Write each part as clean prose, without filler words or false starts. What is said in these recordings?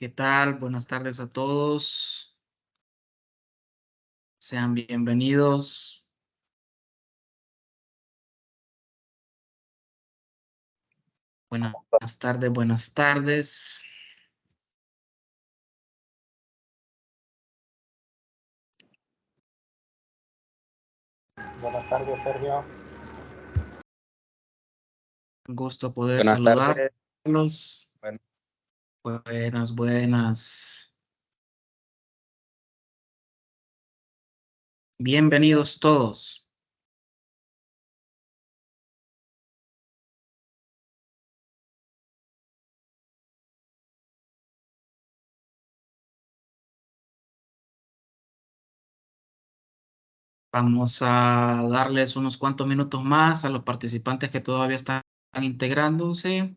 ¿Qué tal? Buenas tardes a todos. Sean bienvenidos. Buenas tardes, buenas tardes. Buenas tardes, Sergio. Un gusto poder Buenas saludarlos. tardes. Buenas, buenas. Bienvenidos todos. Vamos a darles unos cuantos minutos más a los participantes que todavía están integrándose.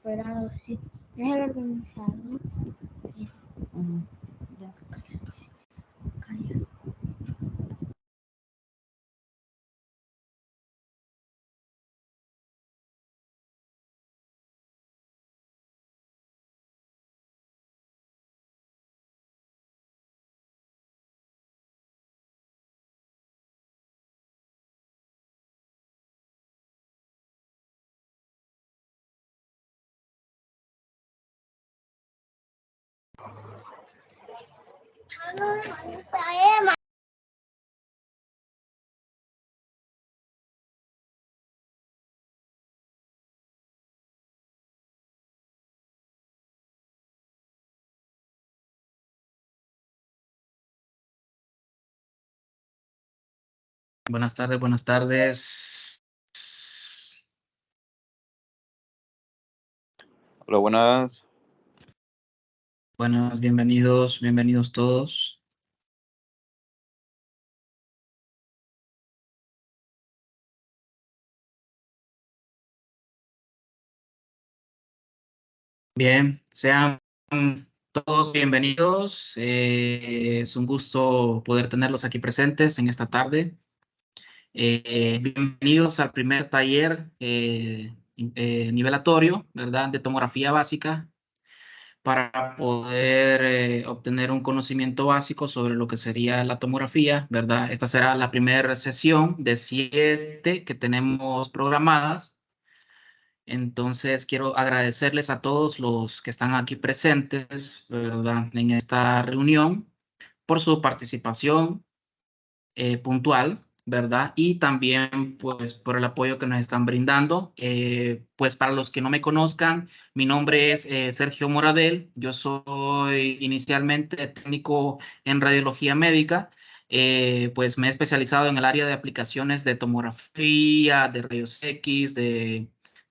Pero sí, es el organizador. Buenas tardes, buenas tardes. Hola, buenas. Buenas, bienvenidos, bienvenidos todos. Bien, sean todos bienvenidos. Es un gusto poder tenerlos aquí presentes en esta tarde. Bienvenidos al primer taller nivelatorio, ¿verdad? De tomografía básica para poder obtener un conocimiento básico sobre lo que sería la tomografía, ¿verdad? Esta será la primera sesión de 7 que tenemos programadas. Entonces, quiero agradecerles a todos los que están aquí presentes, ¿verdad? En esta reunión por su participación puntual, ¿verdad? Y también, pues, por el apoyo que nos están brindando. Pues, para los que no me conozcan, mi nombre es Sergio Moradel. Yo soy inicialmente técnico en radiología médica. Pues, me he especializado en el área de aplicaciones de tomografía, de rayos X, de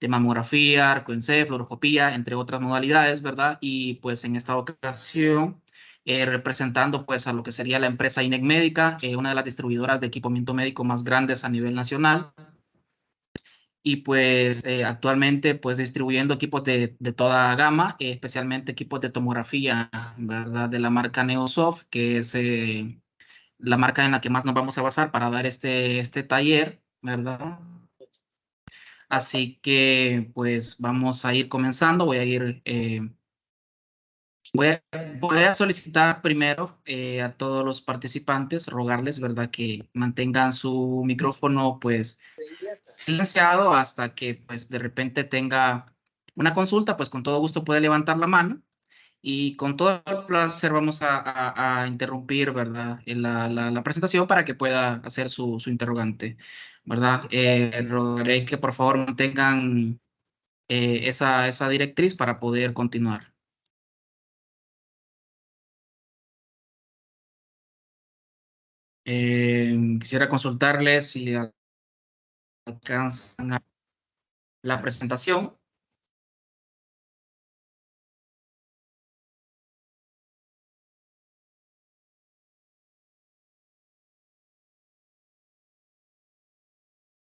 mamografía, arcoencefalografía, entre otras modalidades, ¿verdad? Y pues en esta ocasión representando pues a lo que sería la empresa INEC Médica, una de las distribuidoras de equipamiento médico más grandes a nivel nacional. Y pues actualmente pues distribuyendo equipos de toda gama, especialmente equipos de tomografía, ¿verdad? De la marca Neosoft, que es la marca en la que más nos vamos a basar para dar este taller, ¿verdad? Así que pues vamos a ir comenzando, voy a solicitar primero a todos los participantes, rogarles, ¿verdad?, que mantengan su micrófono, pues, silenciado hasta que, pues, de repente tenga una consulta, pues, con todo gusto puede levantar la mano Y con todo el placer vamos a interrumpir, ¿verdad? La presentación para que pueda hacer su interrogante, ¿verdad? Rogaré que por favor mantengan esa directriz para poder continuar. Quisiera consultarles si alcanzan la presentación.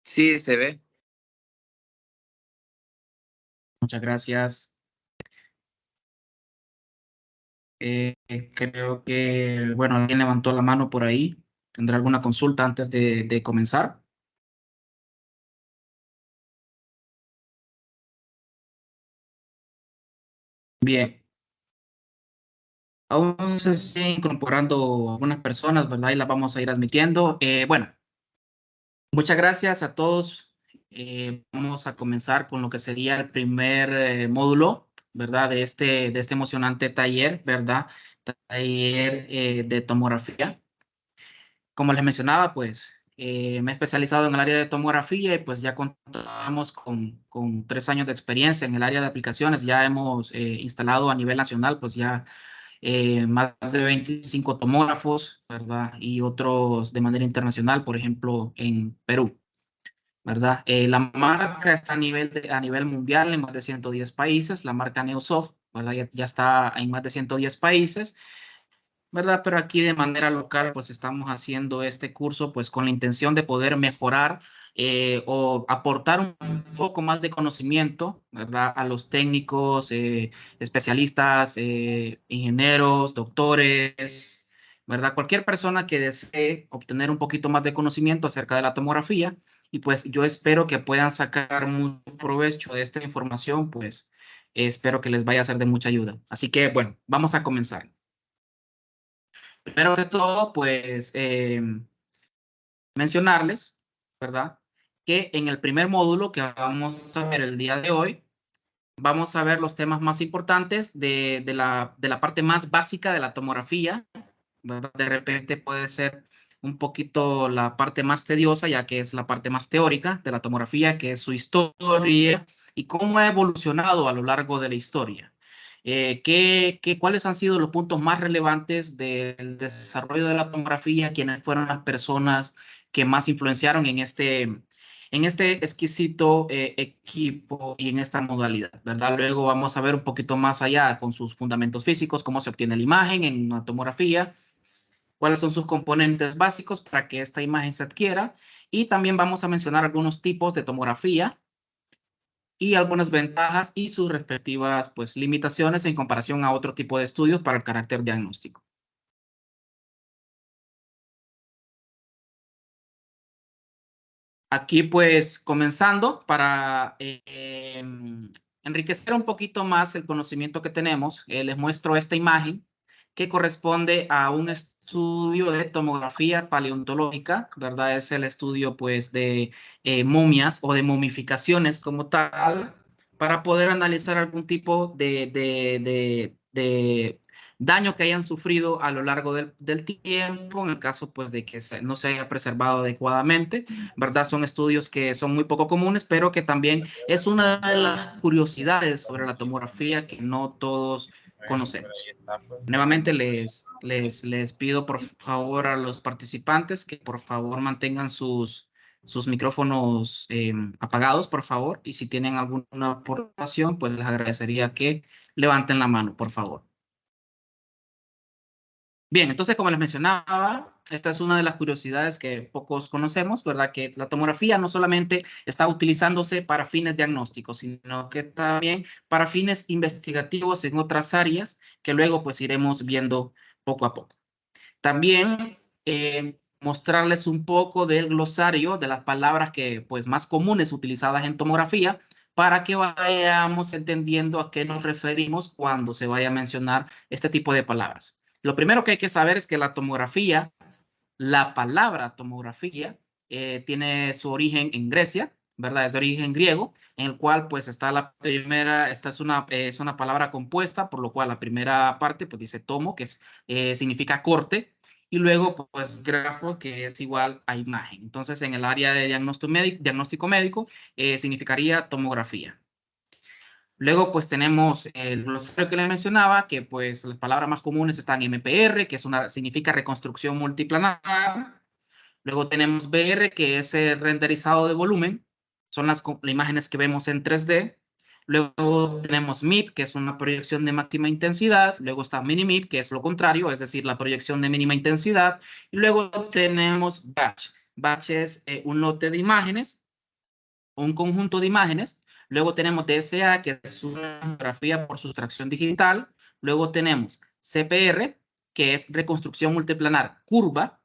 Sí, se ve. Muchas gracias. Creo que, bueno, alguien levantó la mano por ahí. ¿Tendrá alguna consulta antes de comenzar? Bien. Aún se siguen incorporando algunas personas, ¿verdad? Y las vamos a ir admitiendo. Bueno, muchas gracias a todos. Vamos a comenzar con lo que sería el primer módulo, ¿verdad? De este emocionante taller, ¿verdad? Taller de tomografía. Como les mencionaba, pues me he especializado en el área de tomografía y pues ya contamos con 3 años de experiencia en el área de aplicaciones. Ya hemos instalado a nivel nacional, pues ya más de 25 tomógrafos, ¿verdad? Y otros de manera internacional, por ejemplo, en Perú, ¿verdad? La marca está a nivel mundial en más de 110 países, la marca Neosoft, ¿verdad? Ya está en más de 110 países, ¿verdad? Pero aquí de manera local, pues estamos haciendo este curso, pues con la intención de poder mejorar o aportar un poco más de conocimiento, ¿verdad? A los técnicos, especialistas, ingenieros, doctores, ¿verdad? Cualquier persona que desee obtener un poquito más de conocimiento acerca de la tomografía y pues yo espero que puedan sacar mucho provecho de esta información, pues espero que les vaya a ser de mucha ayuda. Así que, bueno, vamos a comenzar. Primero que todo, pues mencionarles, ¿verdad? Que en el primer módulo que vamos a ver el día de hoy, vamos a ver los temas más importantes de la parte más básica de la tomografía, ¿verdad? De repente puede ser un poquito la parte más tediosa, ya que es la parte más teórica de la tomografía, que es su historia y cómo ha evolucionado a lo largo de la historia. ¿Cuáles han sido los puntos más relevantes del desarrollo de la tomografía? ¿Quiénes fueron las personas que más influenciaron en este exquisito equipo y en esta modalidad, ¿verdad? Luego vamos a ver un poquito más allá con sus fundamentos físicos, cómo se obtiene la imagen en una tomografía, cuáles son sus componentes básicos para que esta imagen se adquiera, y también vamos a mencionar algunos tipos de tomografía y algunas ventajas y sus respectivas pues, limitaciones en comparación a otro tipo de estudios para el carácter diagnóstico. Aquí pues comenzando para enriquecer un poquito más el conocimiento que tenemos, les muestro esta imagen que corresponde a un estudio de tomografía paleontológica, ¿verdad? Es el estudio pues de momias o de momificaciones como tal, para poder analizar algún tipo de daño que hayan sufrido a lo largo del tiempo, en el caso pues de que no se haya preservado adecuadamente, ¿verdad? Son estudios que son muy poco comunes, pero que también es una de las curiosidades sobre la tomografía que no todos conocemos. Nuevamente les pido por favor a los participantes que por favor mantengan sus micrófonos apagados, por favor, y si tienen alguna aportación, pues les agradecería que levanten la mano, por favor. Bien, entonces, como les mencionaba, esta es una de las curiosidades que pocos conocemos, ¿verdad? Que la tomografía no solamente está utilizándose para fines diagnósticos, sino que también para fines investigativos en otras áreas que luego pues iremos viendo poco a poco. También mostrarles un poco del glosario de las palabras que pues más comunes utilizadas en tomografía para que vayamos entendiendo a qué nos referimos cuando se vaya a mencionar este tipo de palabras. Lo primero que hay que saber es que la tomografía, la palabra tomografía, tiene su origen en Grecia, ¿verdad? Es de origen griego, en el cual pues está la primera, esta es una palabra compuesta, por lo cual la primera parte pues dice tomo, que significa corte, y luego pues grafo, que es igual a imagen. Entonces en el área de diagnóstico médico significaría tomografía. Luego, pues tenemos el glosario que les mencionaba, que pues las palabras más comunes están MPR, que significa reconstrucción multiplanar. Luego tenemos BR, que es el renderizado de volumen. Son las imágenes que vemos en 3D. Luego tenemos MIP, que es una proyección de máxima intensidad. Luego está Minimip, que es lo contrario, es decir, la proyección de mínima intensidad. Y luego tenemos Batch. Batch es un lote de imágenes, un conjunto de imágenes. Luego tenemos DSA, que es una fotografía por sustracción digital. Luego tenemos CPR, que es reconstrucción multiplanar curva.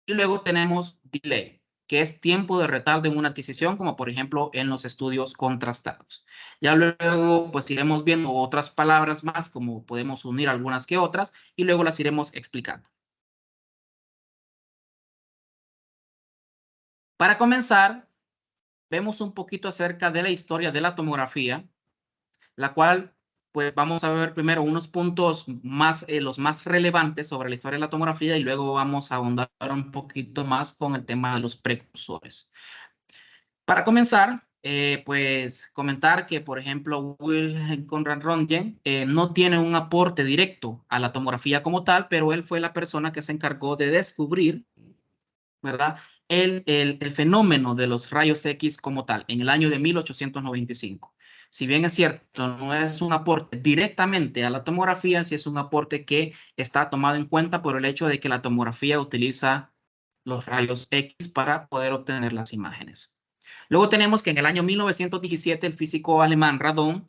Y luego tenemos delay, que es tiempo de retardo en una adquisición, como por ejemplo en los estudios contrastados. Ya luego pues iremos viendo otras palabras más, como podemos unir algunas que otras, y luego las iremos explicando. Para comenzar, vemos un poquito acerca de la historia de la tomografía, la cual pues vamos a ver primero unos puntos más, los más relevantes sobre la historia de la tomografía, y luego vamos a ahondar un poquito más con el tema de los precursores. Para comenzar, pues comentar que, por ejemplo, Wilhelm Conrad Röntgen no tiene un aporte directo a la tomografía como tal, pero él fue la persona que se encargó de descubrir, ¿verdad?, el fenómeno de los rayos X como tal, en el año de 1895. Si bien es cierto, no es un aporte directamente a la tomografía, sí es un aporte que está tomado en cuenta por el hecho de que la tomografía utiliza los rayos X para poder obtener las imágenes. Luego tenemos que en el año 1917 el físico alemán Radon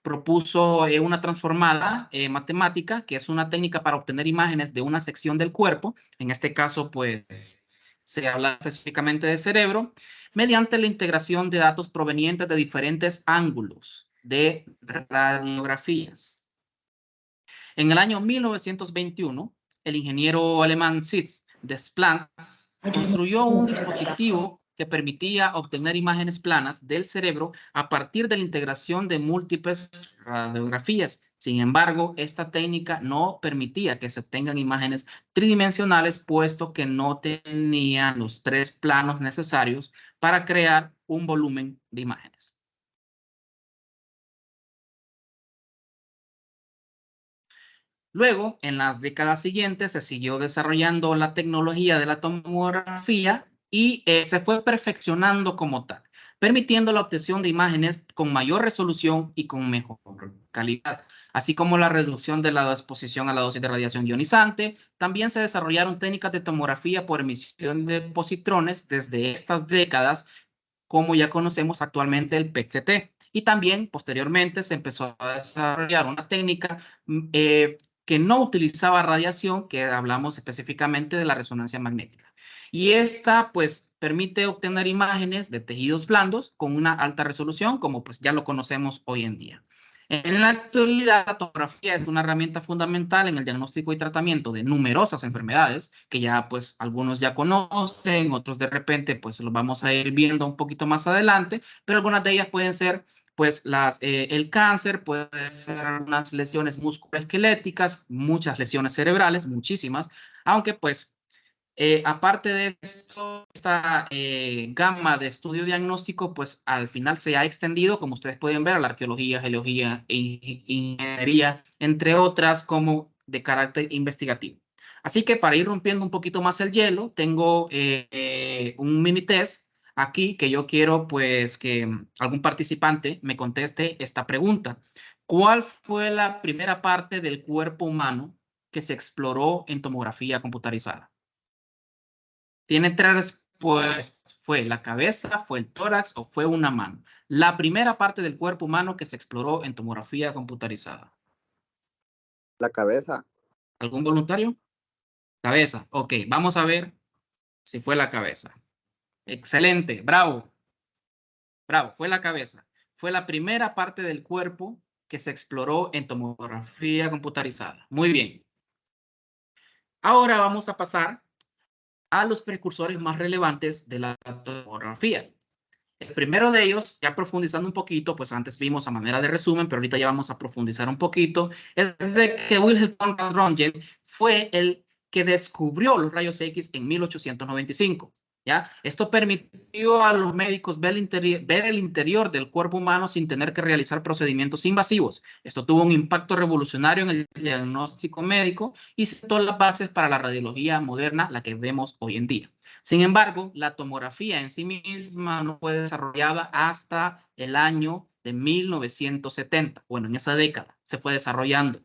propuso una transformada matemática, que es una técnica para obtener imágenes de una sección del cuerpo. En este caso, pues, se habla específicamente de cerebro, mediante la integración de datos provenientes de diferentes ángulos de radiografías. En el año 1921, el ingeniero alemán Sitz Desplantes construyó un dispositivo que permitía obtener imágenes planas del cerebro a partir de la integración de múltiples radiografías. Sin embargo, esta técnica no permitía que se obtengan imágenes tridimensionales, puesto que no tenían los 3 planos necesarios para crear un volumen de imágenes. Luego, en las décadas siguientes, se siguió desarrollando la tecnología de la tomografía y se fue perfeccionando como tal, permitiendo la obtención de imágenes con mayor resolución y con mejor calidad, así como la reducción de la exposición a la dosis de radiación ionizante. También se desarrollaron técnicas de tomografía por emisión de positrones desde estas décadas, como ya conocemos actualmente el PET-CT. Y también, posteriormente, se empezó a desarrollar una técnica que no utilizaba radiación, que hablamos específicamente de la resonancia magnética. Y esta, pues, permite obtener imágenes de tejidos blandos con una alta resolución, como pues ya lo conocemos hoy en día. En la actualidad, la tomografía es una herramienta fundamental en el diagnóstico y tratamiento de numerosas enfermedades, que ya pues algunos ya conocen, otros de repente pues los vamos a ir viendo un poquito más adelante, pero algunas de ellas pueden ser pues el cáncer, puede ser algunas lesiones musculoesqueléticas, muchas lesiones cerebrales, muchísimas, aunque pues aparte de esto, esta gama de estudio diagnóstico, pues al final se ha extendido, como ustedes pueden ver, a la arqueología, geología, ingeniería, entre otras, como de carácter investigativo. Así que para ir rompiendo un poquito más el hielo, tengo un mini test aquí que yo quiero pues que algún participante me conteste esta pregunta. ¿Cuál fue la primera parte del cuerpo humano que se exploró en tomografía computarizada? Tiene 3 respuestas. ¿Fue la cabeza, fue el tórax o fue una mano? La primera parte del cuerpo humano que se exploró en tomografía computarizada. La cabeza. ¿Algún voluntario? Cabeza. Ok, vamos a ver si fue la cabeza. Excelente, bravo. Bravo, fue la cabeza. Fue la primera parte del cuerpo que se exploró en tomografía computarizada. Muy bien. Ahora vamos a pasar a los precursores más relevantes de la tomografía. El primero de ellos, ya profundizando un poquito, pues antes vimos a manera de resumen, pero ahorita ya vamos a profundizar un poquito, es de que Wilhelm Conrad Röntgen fue el que descubrió los rayos X en 1895. ¿Ya? Esto permitió a los médicos ver el interior del cuerpo humano sin tener que realizar procedimientos invasivos. Esto tuvo un impacto revolucionario en el diagnóstico médico y sentó las bases para la radiología moderna, la que vemos hoy en día. Sin embargo, la tomografía en sí misma no fue desarrollada hasta el año de 1970. Bueno, en esa década se fue desarrollando,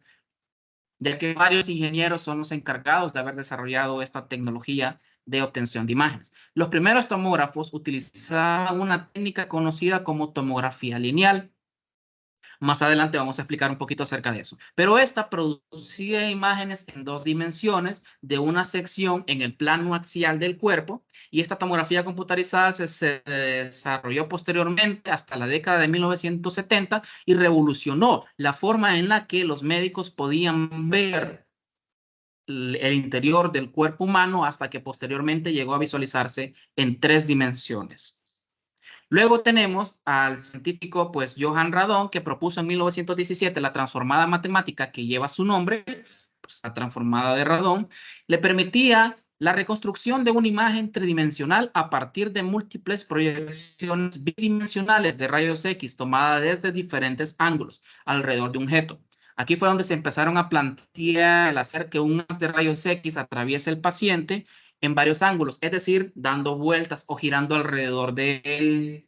ya que varios ingenieros son los encargados de haber desarrollado esta tecnología de obtención de imágenes. Los primeros tomógrafos utilizaban una técnica conocida como tomografía lineal. Más adelante vamos a explicar un poquito acerca de eso. Pero esta producía imágenes en 2 dimensiones de una sección en el plano axial del cuerpo, y esta tomografía computarizada se desarrolló posteriormente hasta la década de 1970 y revolucionó la forma en la que los médicos podían ver el interior del cuerpo humano, hasta que posteriormente llegó a visualizarse en 3 dimensiones. Luego tenemos al científico pues Johann Radon, que propuso en 1917 la transformada matemática que lleva su nombre, pues, la transformada de Radon. Le permitía la reconstrucción de una imagen tridimensional a partir de múltiples proyecciones bidimensionales de rayos X tomadas desde diferentes ángulos alrededor de un objeto. Aquí fue donde se empezaron a plantear el hacer que un haz de rayos X atraviese el paciente en varios ángulos, es decir, dando vueltas o girando alrededor de él.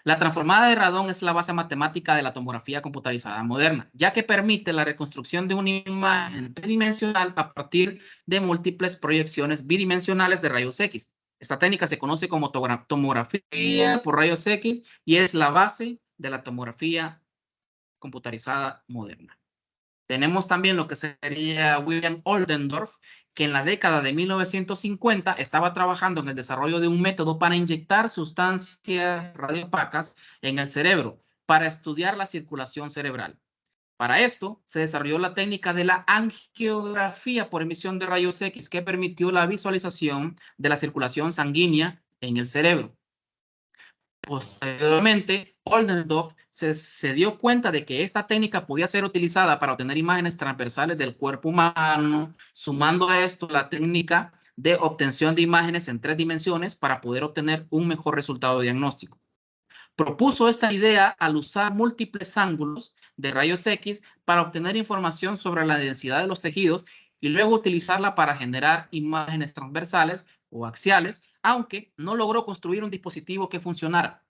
La transformada de Radon es la base matemática de la tomografía computarizada moderna, ya que permite la reconstrucción de una imagen tridimensional a partir de múltiples proyecciones bidimensionales de rayos X. Esta técnica se conoce como tomografía por rayos X y es la base de la tomografía computarizada moderna. Tenemos también lo que sería William Oldendorf, que en la década de 1950 estaba trabajando en el desarrollo de un método para inyectar sustancias radioopacas en el cerebro para estudiar la circulación cerebral. Para esto, se desarrolló la técnica de la angiografía por emisión de rayos X, que permitió la visualización de la circulación sanguínea en el cerebro. Posteriormente, Oldendorf se dio cuenta de que esta técnica podía ser utilizada para obtener imágenes transversales del cuerpo humano, sumando a esto la técnica de obtención de imágenes en 3 dimensiones para poder obtener un mejor resultado diagnóstico. Propuso esta idea al usar múltiples ángulos de rayos X para obtener información sobre la densidad de los tejidos y luego utilizarla para generar imágenes transversales o axiales, aunque no logró construir un dispositivo que funcionara.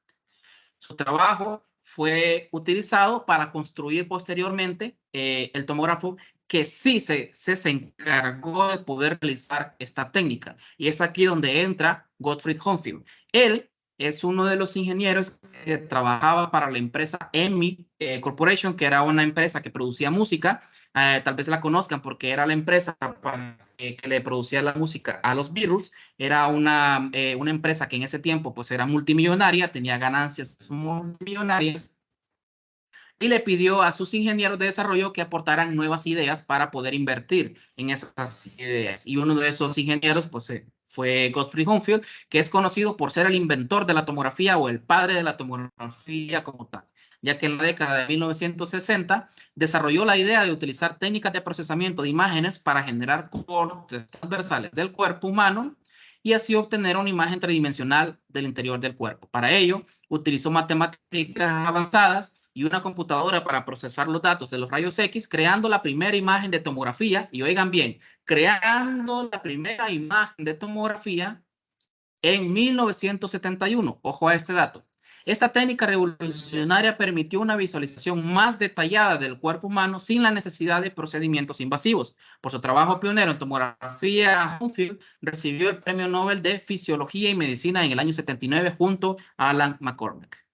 Su trabajo fue utilizado para construir posteriormente el tomógrafo, que sí se encargó de poder realizar esta técnica. Y es aquí donde entra Gottfried Höhnfeld. Él es uno de los ingenieros que trabajaba para la empresa EMI Corporation, que era una empresa que producía música. Tal vez la conozcan porque era la empresa que le producía la música a los Beatles. Era una empresa que en ese tiempo pues era multimillonaria, tenía ganancias multimillonarias, y le pidió a sus ingenieros de desarrollo que aportaran nuevas ideas para poder invertir en esas ideas. Y uno de esos ingenieros pues fue Gottfried Höhnfeld, que es conocido por ser el inventor de la tomografía o el padre de la tomografía como tal, ya que en la década de 1960 desarrolló la idea de utilizar técnicas de procesamiento de imágenes para generar cortes transversales del cuerpo humano y así obtener una imagen tridimensional del interior del cuerpo. Para ello, utilizó matemáticas avanzadas y una computadora para procesar los datos de los rayos X, creando la primera imagen de tomografía, y oigan bien, creando la primera imagen de tomografía en 1971. Ojo a este dato. Esta técnica revolucionaria permitió una visualización más detallada del cuerpo humano sin la necesidad de procedimientos invasivos. Por su trabajo pionero en tomografía, Höhnfeld recibió el Premio Nobel de Fisiología y Medicina en el año 79 junto a Alan McCormack.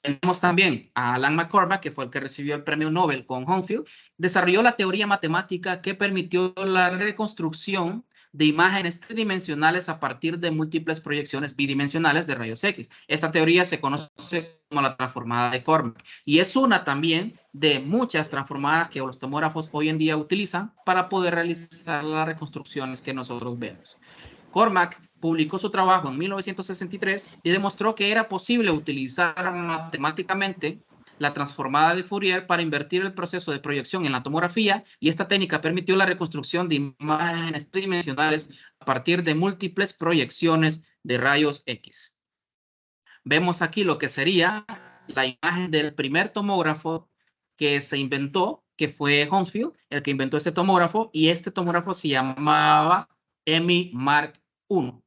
Tenemos también a Alan McCormack, que fue el que recibió el premio Nobel con Höhnfeld. Desarrolló la teoría matemática que permitió la reconstrucción de imágenes tridimensionales a partir de múltiples proyecciones bidimensionales de rayos X. Esta teoría se conoce como la transformada de Cormack y es una también de muchas transformadas que los tomógrafos hoy en día utilizan para poder realizar las reconstrucciones que nosotros vemos. Cormack publicó su trabajo en 1963 y demostró que era posible utilizar matemáticamente la transformada de Fourier para invertir el proceso de proyección en la tomografía, y esta técnica permitió la reconstrucción de imágenes tridimensionales a partir de múltiples proyecciones de rayos X. Vemos aquí lo que sería la imagen del primer tomógrafo que se inventó, que fue Hounsfield, el que inventó este tomógrafo, y este tomógrafo se llamaba EMI Mark I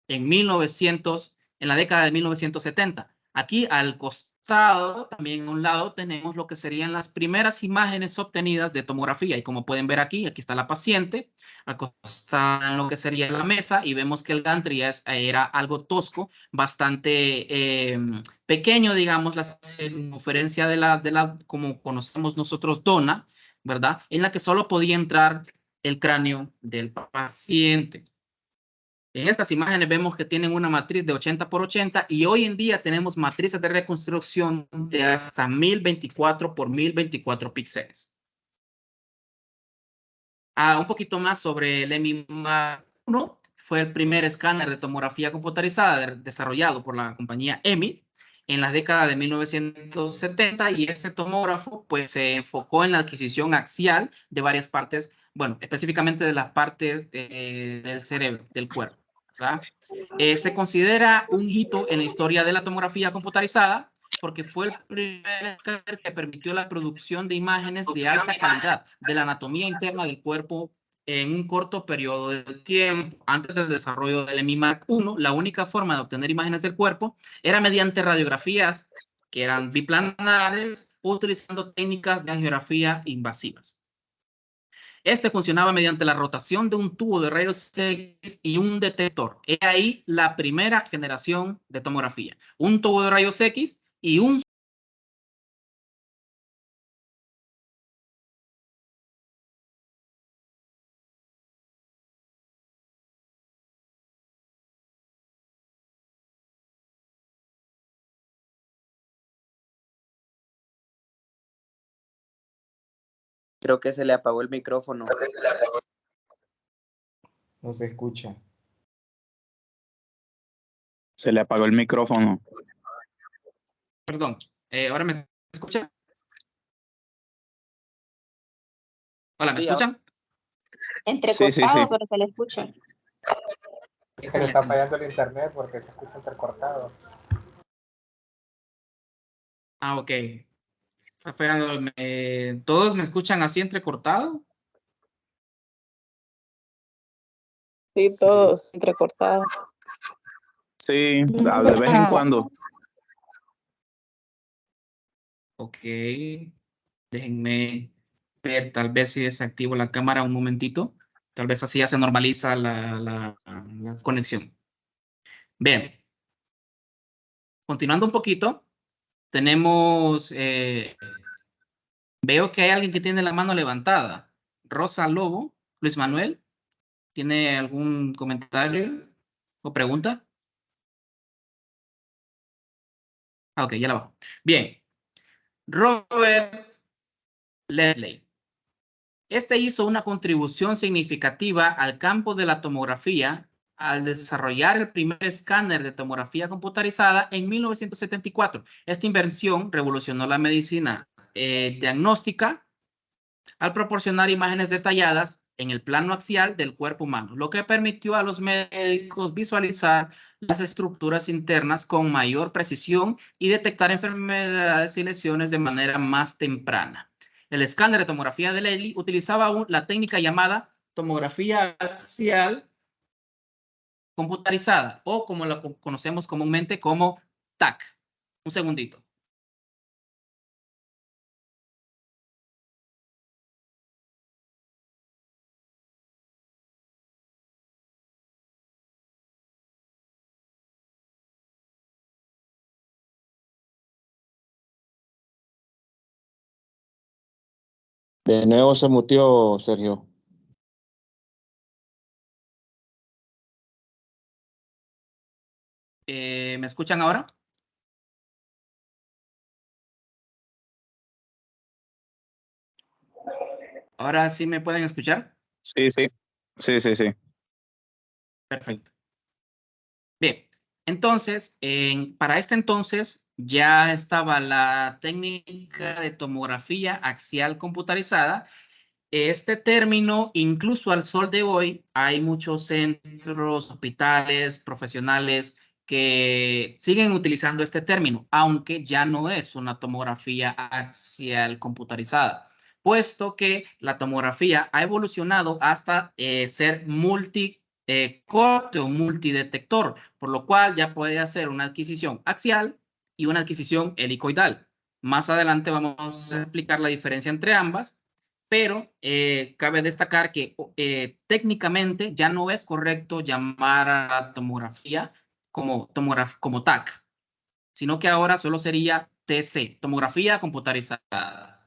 en la década de 1970. Aquí al costado, también a un lado, tenemos lo que serían las primeras imágenes obtenidas de tomografía. Y como pueden ver aquí está la paciente acostada en lo que sería la mesa, y vemos que el gantry era algo tosco, bastante pequeño, digamos, la circunferencia de la, como conocemos nosotros, dona, ¿verdad? En la que solo podía entrar el cráneo del paciente. En estas imágenes vemos que tienen una matriz de 80 por 80, y hoy en día tenemos matrices de reconstrucción de hasta 1024 por 1024 píxeles. Un poquito más sobre el EMI Mark I. Fue el primer escáner de tomografía computarizada desarrollado por la compañía EMI en la década de 1970, y este tomógrafo pues se enfocó en la adquisición axial de varias partes, bueno, específicamente de las partes del cerebro, del cuerpo. Se considera un hito en la historia de la tomografía computarizada porque fue el primer escáner que permitió la producción de imágenes de alta calidad de la anatomía interna del cuerpo en un corto periodo de tiempo. Antes del desarrollo del EMI Mark I, la única forma de obtener imágenes del cuerpo era mediante radiografías que eran biplanares, utilizando técnicas de angiografía invasivas. Este funcionaba mediante la rotación de un tubo de rayos X y un detector. He ahí la primera generación de tomografía. Un tubo de rayos X y un... Creo que se le apagó el micrófono. No se escucha. Se le apagó el micrófono. Perdón, ¿ahora me escuchan? Hola, ¿me Sí, escuchan? Sí, sí, sí. pero se le escucha. Es que le está fallando el internet porque se escucha entrecortado. Ok. Está fallando. ¿Todos me escuchan así entrecortado? Sí, todos entrecortados. Sí, de vez en cuando. Ok. Déjenme ver, tal vez si desactivo la cámara un momentito. Tal vez así ya se normaliza la conexión. Bien. Continuando un poquito, tenemos... veo que hay alguien que tiene la mano levantada. Rosa Lobo, Luis Manuel, ¿tiene algún comentario o pregunta? Ok, ya la bajo. Bien. Robert Leslie. Este hizo una contribución significativa al campo de la tomografía al desarrollar el primer escáner de tomografía computarizada en 1974. Esta invención revolucionó la medicina diagnóstica al proporcionar imágenes detalladas en el plano axial del cuerpo humano, lo que permitió a los médicos visualizar las estructuras internas con mayor precisión y detectar enfermedades y lesiones de manera más temprana. El escáner de tomografía de Leslie utilizaba la técnica llamada tomografía axial computarizada, o como la conocemos comúnmente como TAC. Un segundito. De nuevo se muteó, Sergio. ¿Me escuchan ahora? ¿Ahora sí me pueden escuchar? Sí, sí. Sí, sí, sí. Perfecto. Bien, entonces, para este entonces ya estaba la técnica de tomografía axial computarizada. Este término, incluso al sol de hoy, hay muchos centros, hospitales, profesionales que siguen utilizando este término, aunque ya no es una tomografía axial computarizada, puesto que la tomografía ha evolucionado hasta ser multicorte o multidetector, por lo cual ya puede hacer una adquisición axial y una adquisición helicoidal. Más adelante vamos a explicar la diferencia entre ambas, pero cabe destacar que técnicamente ya no es correcto llamar a la tomografía como TAC, sino que ahora solo sería TC, tomografía computarizada.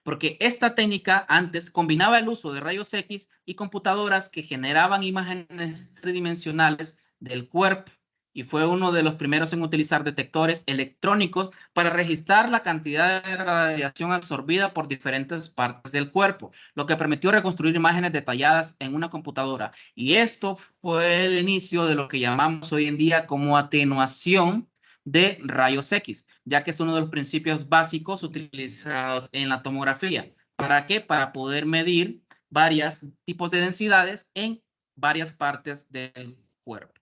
Porque esta técnica antes combinaba el uso de rayos X y computadoras que generaban imágenes tridimensionales del cuerpo, y fue uno de los primeros en utilizar detectores electrónicos para registrar la cantidad de radiación absorbida por diferentes partes del cuerpo, lo que permitió reconstruir imágenes detalladas en una computadora. Y esto fue el inicio de lo que llamamos hoy en día como atenuación de rayos X, ya que es uno de los principios básicos utilizados en la tomografía. ¿Para qué? Para poder medir varios tipos de densidades en varias partes del cuerpo.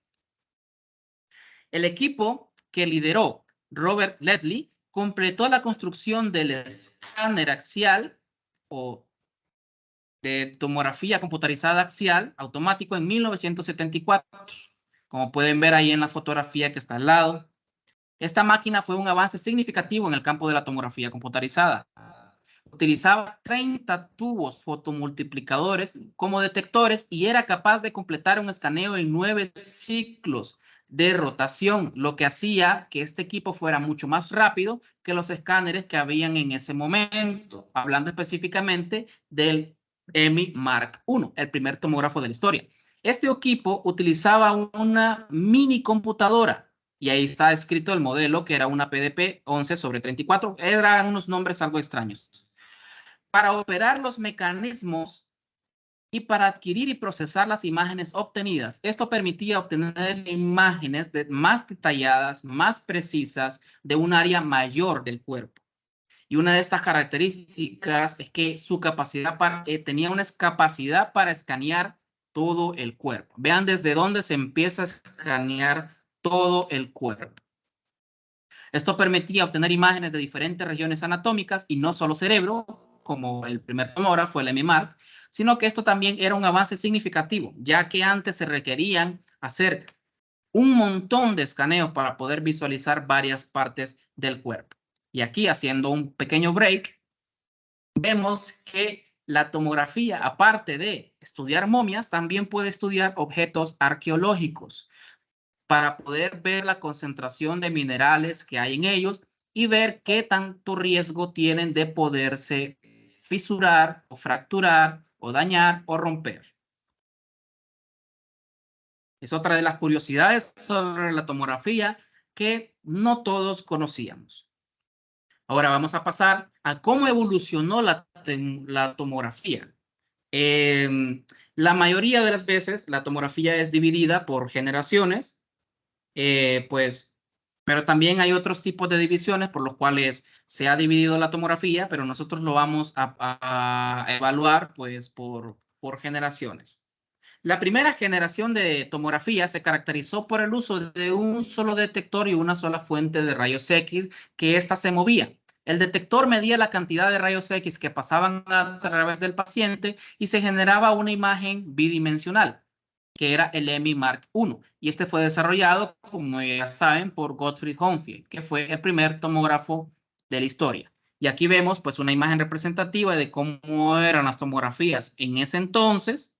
El equipo que lideró Robert Ledley completó la construcción del escáner axial o de tomografía computarizada axial automático en 1974. Como pueden ver ahí en la fotografía que está al lado, esta máquina fue un avance significativo en el campo de la tomografía computarizada. Utilizaba 30 tubos fotomultiplicadores como detectores y era capaz de completar un escaneo en 9 ciclos de rotación, lo que hacía que este equipo fuera mucho más rápido que los escáneres que habían en ese momento, hablando específicamente del EMI Mark I, el primer tomógrafo de la historia. Este equipo utilizaba una mini computadora, y ahí está escrito el modelo, que era una PDP 11/34. Eran unos nombres algo extraños. Para operar los mecanismos y para adquirir y procesar las imágenes obtenidas. Esto permitía obtener imágenes más detalladas, más precisas, de un área mayor del cuerpo. Y una de estas características es que su capacidad tenía una capacidad para escanear todo el cuerpo. Vean desde dónde se empieza a escanear todo el cuerpo. Esto permitía obtener imágenes de diferentes regiones anatómicas y no solo cerebro, como el primer tomógrafo, el EMI Mark, sino que esto también era un avance significativo, ya que antes se requerían hacer un montón de escaneos para poder visualizar varias partes del cuerpo. Y aquí, haciendo un pequeño break, vemos que la tomografía, aparte de estudiar momias, también puede estudiar objetos arqueológicos para poder ver la concentración de minerales que hay en ellos y ver qué tanto riesgo tienen de poderse fisurar o fracturar o dañar o romper. Es otra de las curiosidades sobre la tomografía que no todos conocíamos. Ahora vamos a pasar a cómo evolucionó la tomografía. La mayoría de las veces la tomografía es dividida por generaciones, pero también hay otros tipos de divisiones por los cuales se ha dividido la tomografía, pero nosotros lo vamos a evaluar pues por generaciones. La primera generación de tomografía se caracterizó por el uso de un solo detector y una sola fuente de rayos X, que ésta se movía. El detector medía la cantidad de rayos X que pasaban a través del paciente y se generaba una imagen bidimensional, que era el EMI Mark I. Y este fue desarrollado, como ya saben, por Gottfried Hohnfeld, que fue el primer tomógrafo de la historia. Y aquí vemos pues una imagen representativa de cómo eran las tomografías en ese entonces,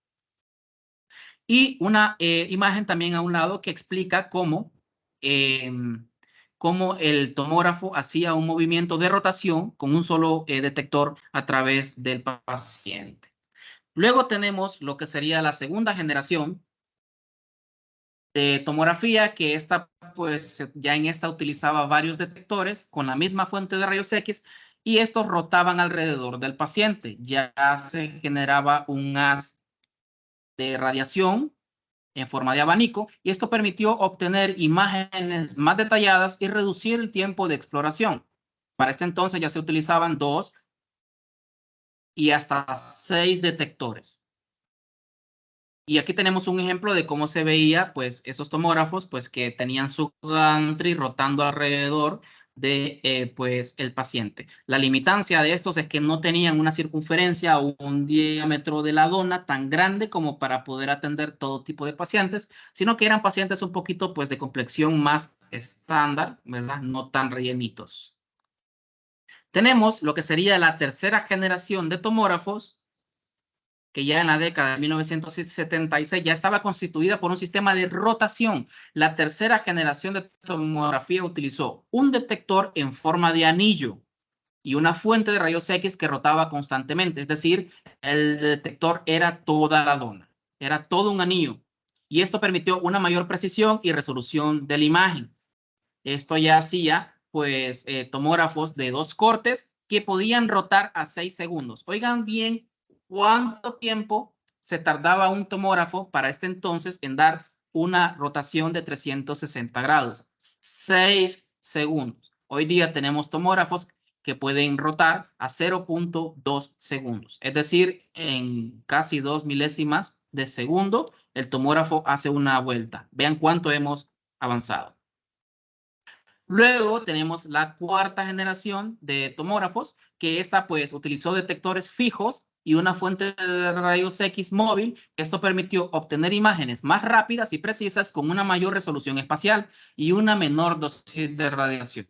y una imagen también a un lado que explica cómo el tomógrafo hacía un movimiento de rotación con un solo detector a través del paciente. Luego tenemos lo que sería la segunda generación de tomografía, que esta, pues ya en esta utilizaba varios detectores con la misma fuente de rayos X, y estos rotaban alrededor del paciente. Ya se generaba un haz de radiación en forma de abanico, y esto permitió obtener imágenes más detalladas y reducir el tiempo de exploración. Para este entonces ya se utilizaban 2 y hasta 6 detectores. Y aquí tenemos un ejemplo de cómo se veía, pues, esos tomógrafos, pues, que tenían su gantry rotando alrededor de, pues, el paciente. La limitancia de estos es que no tenían una circunferencia o un diámetro de la dona tan grande como para poder atender todo tipo de pacientes, sino que eran pacientes un poquito, pues, de complexión más estándar, ¿verdad? No tan rellenitos. Tenemos lo que sería la tercera generación de tomógrafos, que ya en la década de 1976 ya estaba constituida por un sistema de rotación. La tercera generación de tomografía utilizó un detector en forma de anillo y una fuente de rayos X que rotaba constantemente. Es decir, el detector era toda la dona, era todo un anillo. Y esto permitió una mayor precisión y resolución de la imagen. Esto ya hacía, pues, tomógrafos de 2 cortes que podían rotar a 6 segundos. Oigan bien cuánto tiempo se tardaba un tomógrafo para este entonces en dar una rotación de 360 grados. 6 segundos. Hoy día tenemos tomógrafos que pueden rotar a 0.2 segundos. Es decir, en casi 2 milésimas de segundo, el tomógrafo hace una vuelta. Vean cuánto hemos avanzado. Luego tenemos la cuarta generación de tomógrafos, que esta pues utilizó detectores fijos y una fuente de rayos X móvil. Esto permitió obtener imágenes más rápidas y precisas con una mayor resolución espacial y una menor dosis de radiación.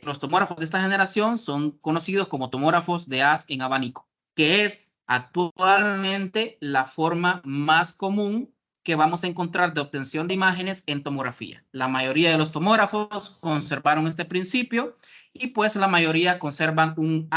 Los tomógrafos de esta generación son conocidos como tomógrafos de haz en abanico, que es actualmente la forma más común que vamos a encontrar de obtención de imágenes en tomografía. La mayoría de los tomógrafos conservaron este principio y pues la mayoría conservan un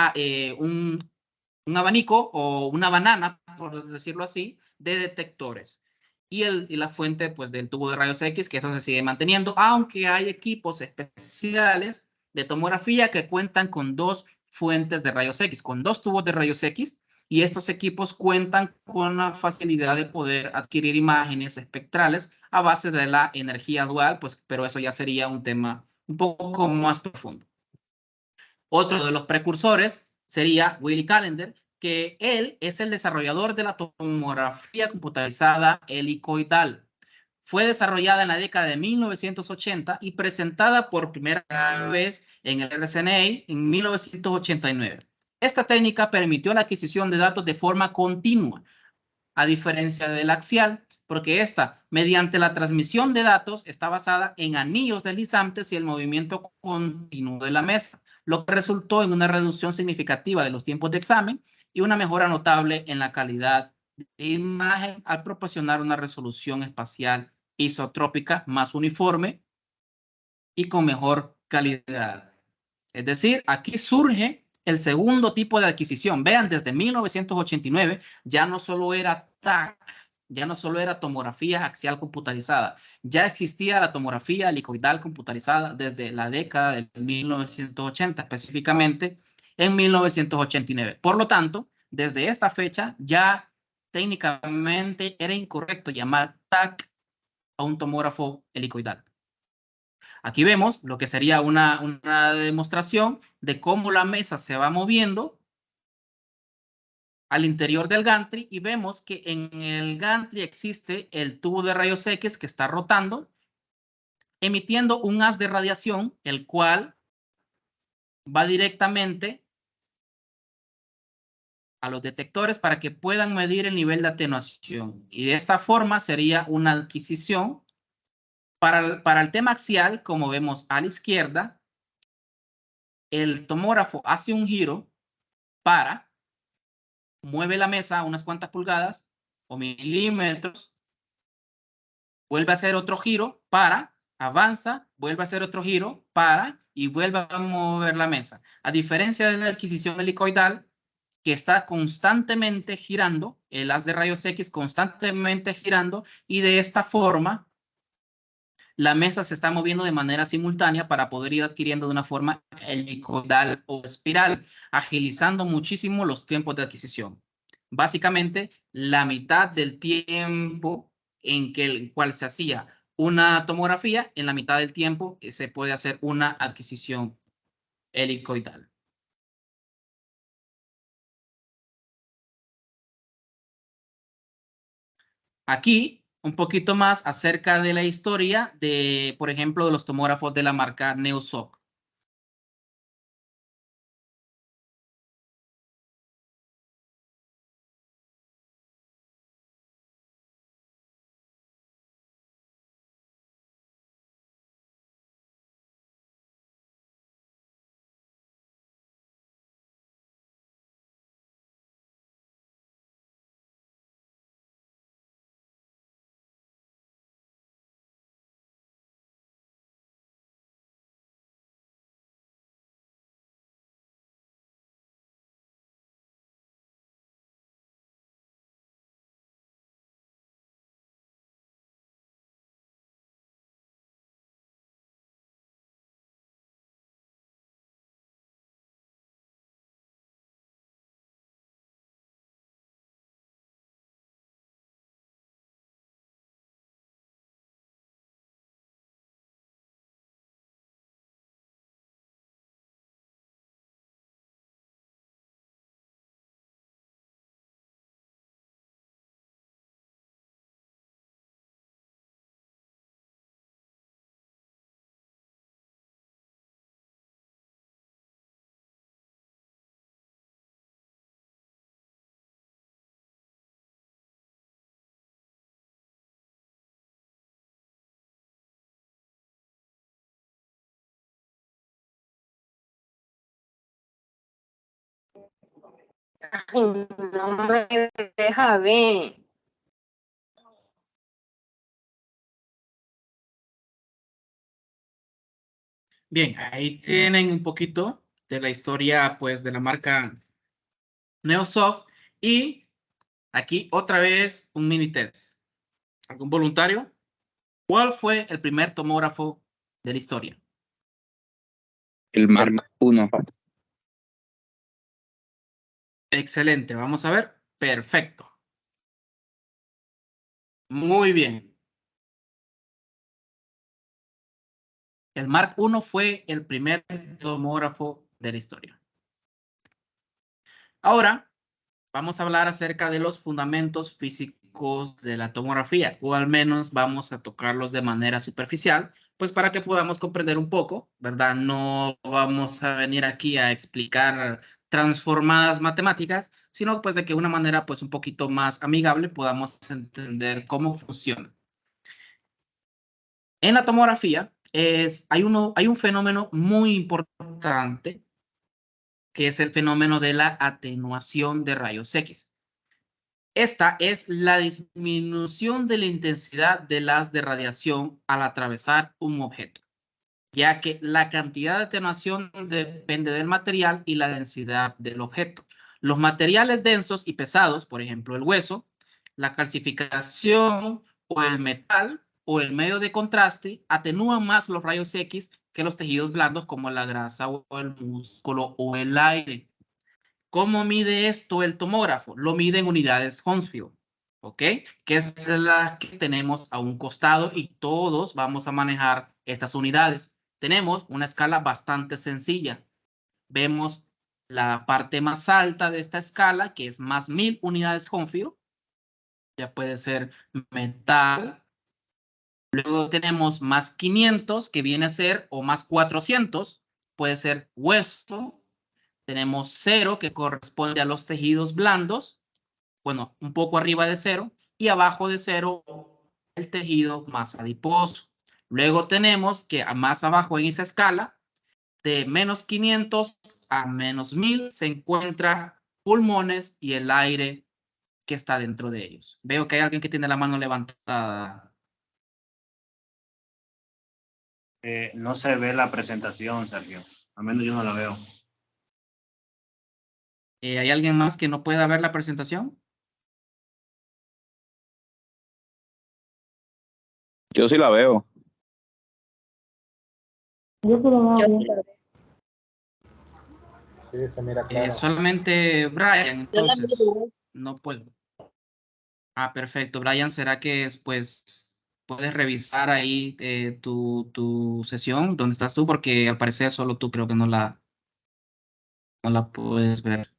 abanico o una banana, por decirlo así, de detectores. Y la fuente pues del tubo de rayos X, que eso se sigue manteniendo, aunque hay equipos especiales de tomografía que cuentan con 2 fuentes de rayos X, con 2 tubos de rayos X, y estos equipos cuentan con la facilidad de poder adquirir imágenes espectrales a base de la energía dual, pues, pero eso ya sería un tema un poco más profundo. Otro de los precursores sería Willy Callender, que él es el desarrollador de la tomografía computarizada helicoidal. Fue desarrollada en la década de 1980 y presentada por primera vez en el RCNA en 1989. Esta técnica permitió la adquisición de datos de forma continua, a diferencia del axial, porque esta, mediante la transmisión de datos, está basada en anillos deslizantes y el movimiento continuo de la mesa, lo que resultó en una reducción significativa de los tiempos de examen y una mejora notable en la calidad de imagen al proporcionar una resolución espacial isotrópica más uniforme y con mejor calidad. Es decir, aquí surge el segundo tipo de adquisición. Vean, desde 1989 ya no solo era TAC, ya no solo era tomografía axial computarizada, ya existía la tomografía helicoidal computarizada desde la década de 1980, específicamente en 1989. Por lo tanto, desde esta fecha ya técnicamente era incorrecto llamar TAC a un tomógrafo helicoidal. Aquí vemos lo que sería una demostración de cómo la mesa se va moviendo al interior del gantry y vemos que en el gantry existe el tubo de rayos X que está rotando, emitiendo un haz de radiación, el cual va directamente a los detectores para que puedan medir el nivel de atenuación. Y de esta forma sería una adquisición. Para el tema axial, como vemos a la izquierda, el tomógrafo hace un giro para, mueve la mesa unas cuantas pulgadas o milímetros, vuelve a hacer otro giro para, avanza, vuelve a hacer otro giro para y vuelve a mover la mesa. A diferencia de la adquisición helicoidal, que está constantemente girando, el haz de rayos X constantemente girando, y de esta forma la mesa se está moviendo de manera simultánea para poder ir adquiriendo de una forma helicoidal o espiral, agilizando muchísimo los tiempos de adquisición. Básicamente, la mitad del tiempo en que el cual se hacía una tomografía, en la mitad del tiempo se puede hacer una adquisición helicoidal. Aquí, un poquito más acerca de la historia de, por ejemplo, de los tomógrafos de la marca Neosoc. Ay, no me deja ver. Bien, ahí tienen un poquito de la historia, pues, de la marca Neosoft. Y aquí otra vez un mini test. ¿Algún voluntario? ¿Cuál fue el primer tomógrafo de la historia? El Mark 1. Excelente, vamos a ver. Perfecto. Muy bien. El Mark I fue el primer tomógrafo de la historia. Ahora vamos a hablar acerca de los fundamentos físicos de la tomografía, o al menos vamos a tocarlos de manera superficial, pues para que podamos comprender un poco, ¿verdad? No vamos a venir aquí a explicar transformadas matemáticas, sino pues de que de una manera pues un poquito más amigable podamos entender cómo funciona. En la tomografía hay un fenómeno muy importante que es el fenómeno de la atenuación de rayos X. Esta es la disminución de la intensidad del haz de radiación al atravesar un objeto, ya que la cantidad de atenuación depende del material y la densidad del objeto. Los materiales densos y pesados, por ejemplo el hueso, la calcificación o el metal o el medio de contraste atenúan más los rayos X que los tejidos blandos como la grasa o el músculo o el aire. ¿Cómo mide esto el tomógrafo? Lo mide en unidades Hounsfield, ¿ok? Que es la que tenemos a un costado y todos vamos a manejar estas unidades. Tenemos una escala bastante sencilla. Vemos la parte más alta de esta escala, que es más 1000 unidades Hounsfield. Ya puede ser metal. Luego tenemos más 500, que viene a ser, o más 400, puede ser hueso. Tenemos 0, que corresponde a los tejidos blandos. Bueno, un poco arriba de 0. Y abajo de 0, el tejido más adiposo. Luego tenemos que más abajo en esa escala, de menos 500 a menos 1000, se encuentran pulmones y el aire que está dentro de ellos. Veo que hay alguien que tiene la mano levantada. No se ve la presentación, Sergio. Al menos yo no la veo. ¿Hay alguien más que no pueda ver la presentación? Yo sí la veo. Yo puedo ver. Sí, se mira claro. Solamente Brian, entonces no puedo. Ah, perfecto. Brian, ¿será que pues puedes revisar ahí tu sesión? ¿Dónde estás tú? Porque al parecer solo tú creo que no la puedes ver.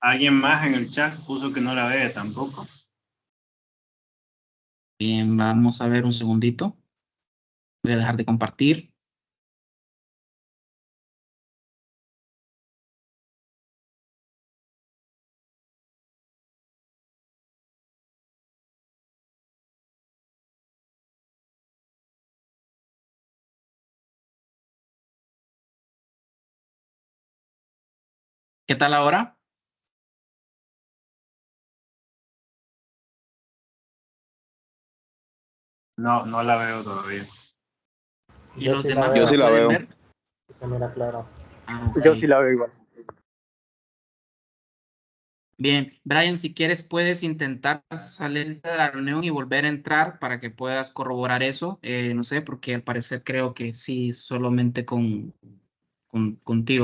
Alguien más en el chat puso que no la ve tampoco. Bien, vamos a ver un segundito. Voy a dejar de compartir. ¿Qué tal ahora? No, no la veo todavía. ¿Y Yo los sí la demás veo. Yo sí la pueden veo. ver? Se mira claro. Ah, ok. Yo sí la veo igual. Bien, Brian, si quieres puedes intentar salir de la reunión y volver a entrar para que puedas corroborar eso. No sé, porque al parecer creo que sí, solamente contigo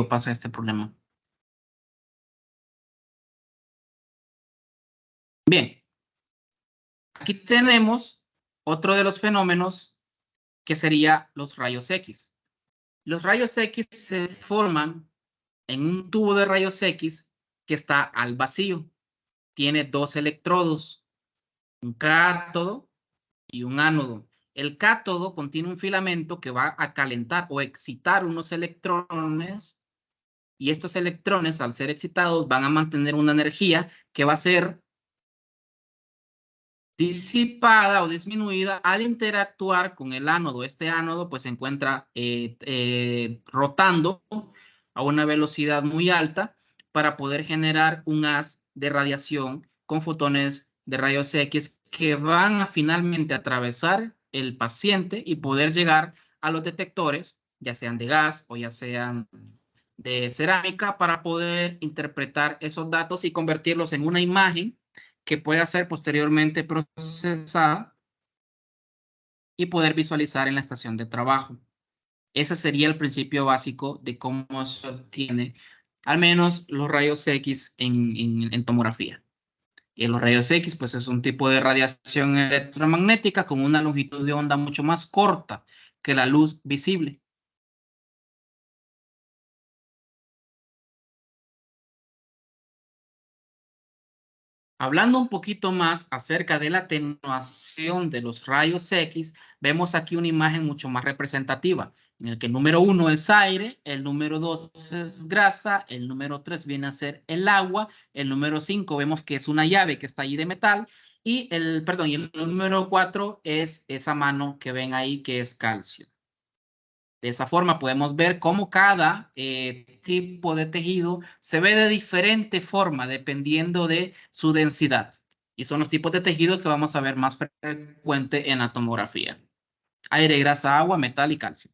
pasa este problema. Bien, aquí tenemos otro de los fenómenos que sería los rayos X. Los rayos X se forman en un tubo de rayos X que está al vacío. Tiene dos electrodos, un cátodo y un ánodo. El cátodo contiene un filamento que va a calentar o excitar unos electrones y estos electrones, al ser excitados, van a mantener una energía que va a ser disipada o disminuida al interactuar con el ánodo. Este ánodo pues se encuentra rotando a una velocidad muy alta para poder generar un haz de radiación con fotones de rayos X que van a finalmente atravesar el paciente y poder llegar a los detectores, ya sean de gas o ya sean de cerámica, para poder interpretar esos datos y convertirlos en una imagen que pueda ser posteriormente procesada y poder visualizar en la estación de trabajo. Ese sería el principio básico de cómo se obtiene al menos los rayos X en tomografía. Y los rayos X pues es un tipo de radiación electromagnética con una longitud de onda mucho más corta que la luz visible. Hablando un poquito más acerca de la atenuación de los rayos X, vemos aquí una imagen mucho más representativa, en el que el número 1 es aire, el número 2 es grasa, el número 3 viene a ser el agua, el número 5 vemos que es una llave que está allí de metal, y el número 4 es esa mano que ven ahí que es calcio. De esa forma podemos ver cómo cada tipo de tejido se ve de diferente forma dependiendo de su densidad. Y son los tipos de tejido que vamos a ver más frecuente en la tomografía. Aire, grasa, agua, metal y calcio.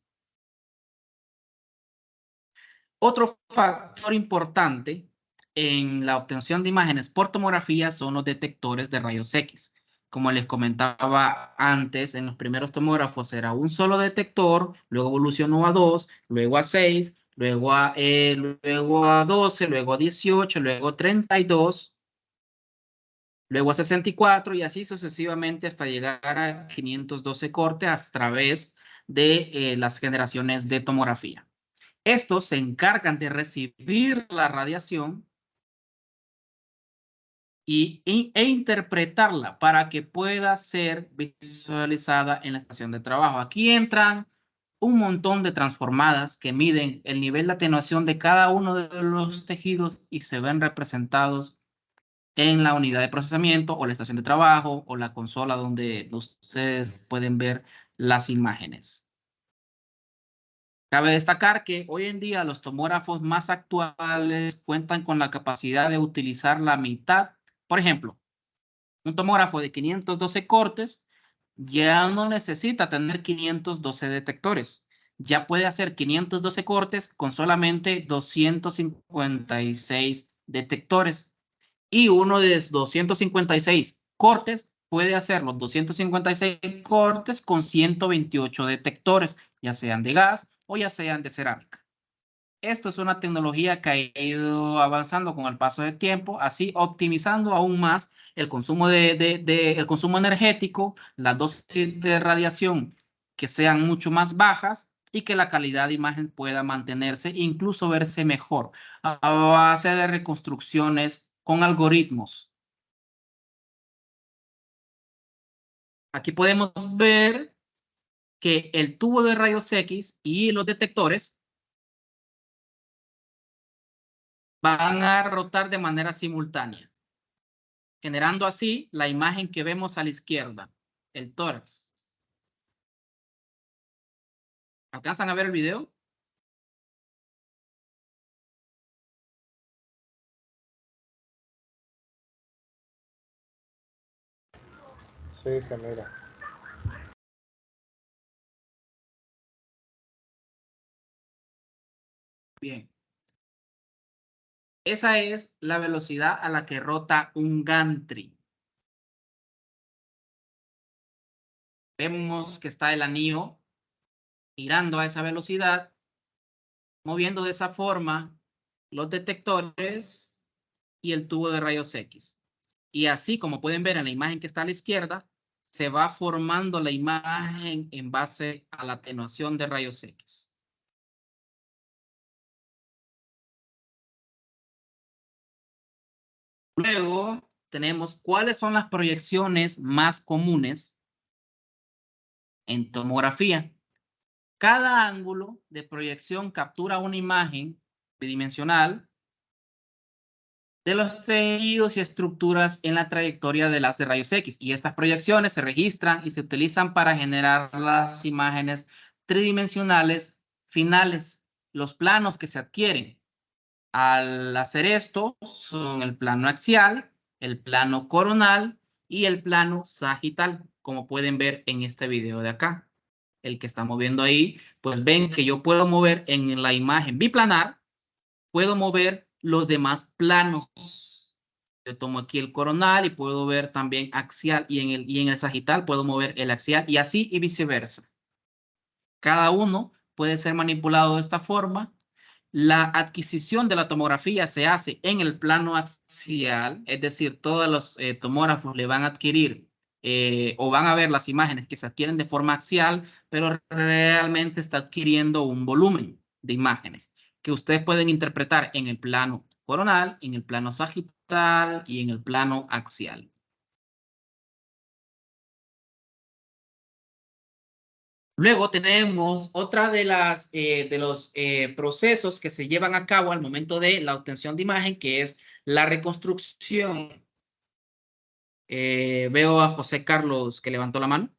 Otro factor importante en la obtención de imágenes por tomografía son los detectores de rayos X. Como les comentaba antes, en los primeros tomógrafos era un solo detector, luego evolucionó a 2, luego a 6, luego a 12, luego a 18, luego a 32, luego a 64 y así sucesivamente hasta llegar a 512 cortes a través de las generaciones de tomografía. Estos se encargan de recibir la radiación e interpretarla para que pueda ser visualizada en la estación de trabajo. Aquí entran un montón de transformadas que miden el nivel de atenuación de cada uno de los tejidos y se ven representados en la unidad de procesamiento o la estación de trabajo o la consola donde ustedes pueden ver las imágenes. Cabe destacar que hoy en día los tomógrafos más actuales cuentan con la capacidad de utilizar la mitad. Por ejemplo, un tomógrafo de 512 cortes ya no necesita tener 512 detectores. Ya puede hacer 512 cortes con solamente 256 detectores. Y uno de 256 cortes puede hacer los 256 cortes con 128 detectores, ya sean de gas o ya sean de cerámica. esto es una tecnología que ha ido avanzando con el paso del tiempo, así optimizando aún más el consumo el consumo energético, las dosis de radiación que sean mucho más bajas y que la calidad de imagen pueda mantenerse, incluso verse mejor a base de reconstrucciones con algoritmos. Aquí podemos ver que el tubo de rayos X y los detectores van a rotar de manera simultánea, generando así la imagen que vemos a la izquierda, el tórax. ¿Alcanzan a ver el video? Sí, se mira. Bien. Esa es la velocidad a la que rota un gantry. Vemos que está el anillo girando a esa velocidad, moviendo de esa forma los detectores y el tubo de rayos X. Y así, como pueden ver en la imagen que está a la izquierda, se va formando la imagen en base a la atenuación de rayos X. Luego tenemos cuáles son las proyecciones más comunes en tomografía. Cada ángulo de proyección captura una imagen bidimensional de los tejidos y estructuras en la trayectoria del haz de rayos X. Y estas proyecciones se registran y se utilizan para generar las imágenes tridimensionales finales, los planos que se adquieren. Al hacer esto son el plano axial, el plano coronal y el plano sagital, como pueden ver en este video de acá. El que estamos viendo ahí, pues ven que yo puedo mover en la imagen biplanar, puedo mover los demás planos. Yo tomo aquí el coronal y puedo ver también axial y en el sagital puedo mover el axial y así y viceversa. Cada uno puede ser manipulado de esta forma. La adquisición de la tomografía se hace en el plano axial, es decir, todos los tomógrafos le van a adquirir o van a ver las imágenes que se adquieren de forma axial, pero realmente está adquiriendo un volumen de imágenes que ustedes pueden interpretar en el plano coronal, en el plano sagital y en el plano axial. Luego tenemos otra de los procesos que se llevan a cabo al momento de la obtención de imagen, que es la reconstrucción. Veo a José Carlos que levantó la mano.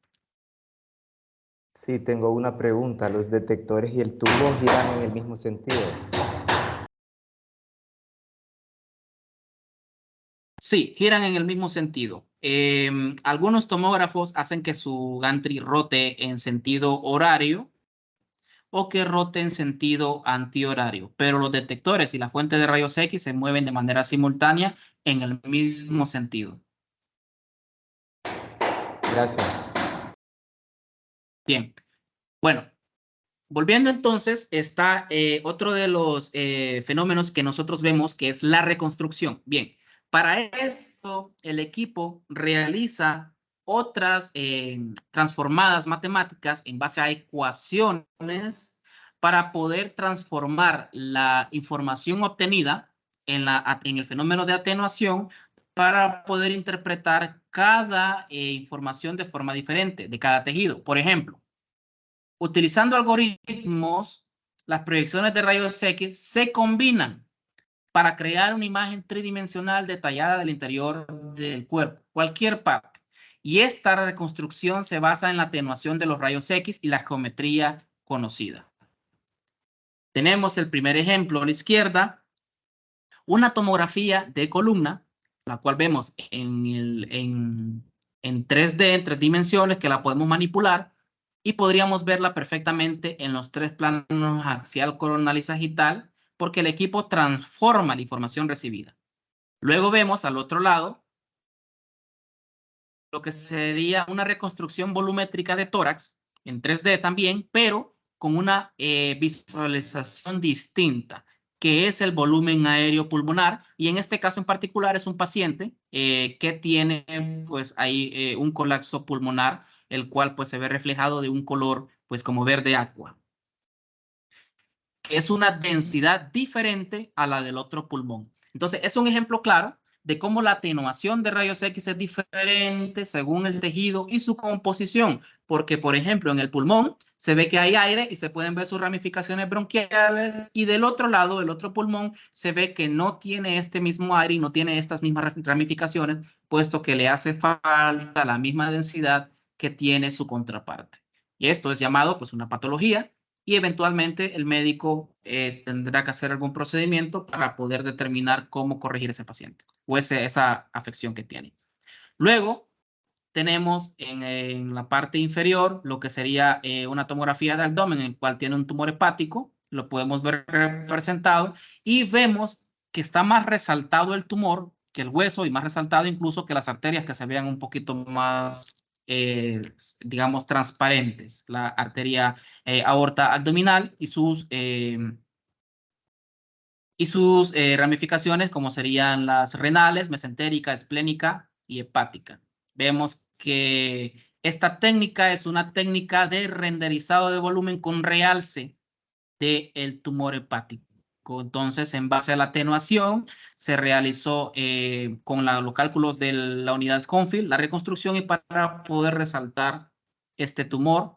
Sí, tengo una pregunta. ¿Los detectores y el tubo giran en el mismo sentido? Sí, giran en el mismo sentido. Algunos tomógrafos hacen que su gantry rote en sentido horario o que rote en sentido antihorario, pero los detectores y la fuente de rayos X se mueven de manera simultánea en el mismo sentido. Gracias. Bien, bueno, volviendo entonces, está otro de los fenómenos que nosotros vemos, que es la reconstrucción. Bien, para esto el equipo realiza otras transformadas matemáticas en base a ecuaciones para poder transformar la información obtenida en el fenómeno de atenuación para poder interpretar cada información de forma diferente de cada tejido. Por ejemplo, utilizando algoritmos, las proyecciones de rayos X se combinan para crear una imagen tridimensional detallada del interior del cuerpo, cualquier parte. Y esta reconstrucción se basa en la atenuación de los rayos X y la geometría conocida. Tenemos el primer ejemplo a la izquierda, una tomografía de columna, la cual vemos en 3D, en 3 dimensiones, que la podemos manipular y podríamos verla perfectamente en los 3 planos axial, coronal y sagital, porque el equipo transforma la información recibida. Luego vemos al otro lado lo que sería una reconstrucción volumétrica de tórax en 3D también, pero con una visualización distinta, que es el volumen aéreo pulmonar, y en este caso en particular es un paciente que tiene pues ahí un colapso pulmonar, el cual pues se ve reflejado de un color pues como verde aqua. Es una densidad diferente a la del otro pulmón. Entonces, es un ejemplo claro de cómo la atenuación de rayos X es diferente según el tejido y su composición. Porque, por ejemplo, en el pulmón se ve que hay aire y se pueden ver sus ramificaciones bronquiales, y del otro lado, el otro pulmón, se ve que no tiene este mismo aire y no tiene estas mismas ramificaciones, puesto que le hace falta la misma densidad que tiene su contraparte. Y esto es llamado pues una patología, y eventualmente el médico tendrá que hacer algún procedimiento para poder determinar cómo corregir ese paciente o esa afección que tiene. Luego tenemos en la parte inferior lo que sería una tomografía de abdomen, en el cual tiene un tumor hepático, lo podemos ver representado, y vemos que está más resaltado el tumor que el hueso, y más resaltado incluso que las arterias, que se vean un poquito más digamos, transparentes, la arteria aorta abdominal y sus ramificaciones, como serían las renales, mesentérica, esplénica y hepática. Vemos que esta técnica es una técnica de renderizado de volumen con realce del tumor hepático. Entonces, en base a la atenuación, se realizó con los cálculos de la unidad Schoenfield, la reconstrucción, y para poder resaltar este tumor.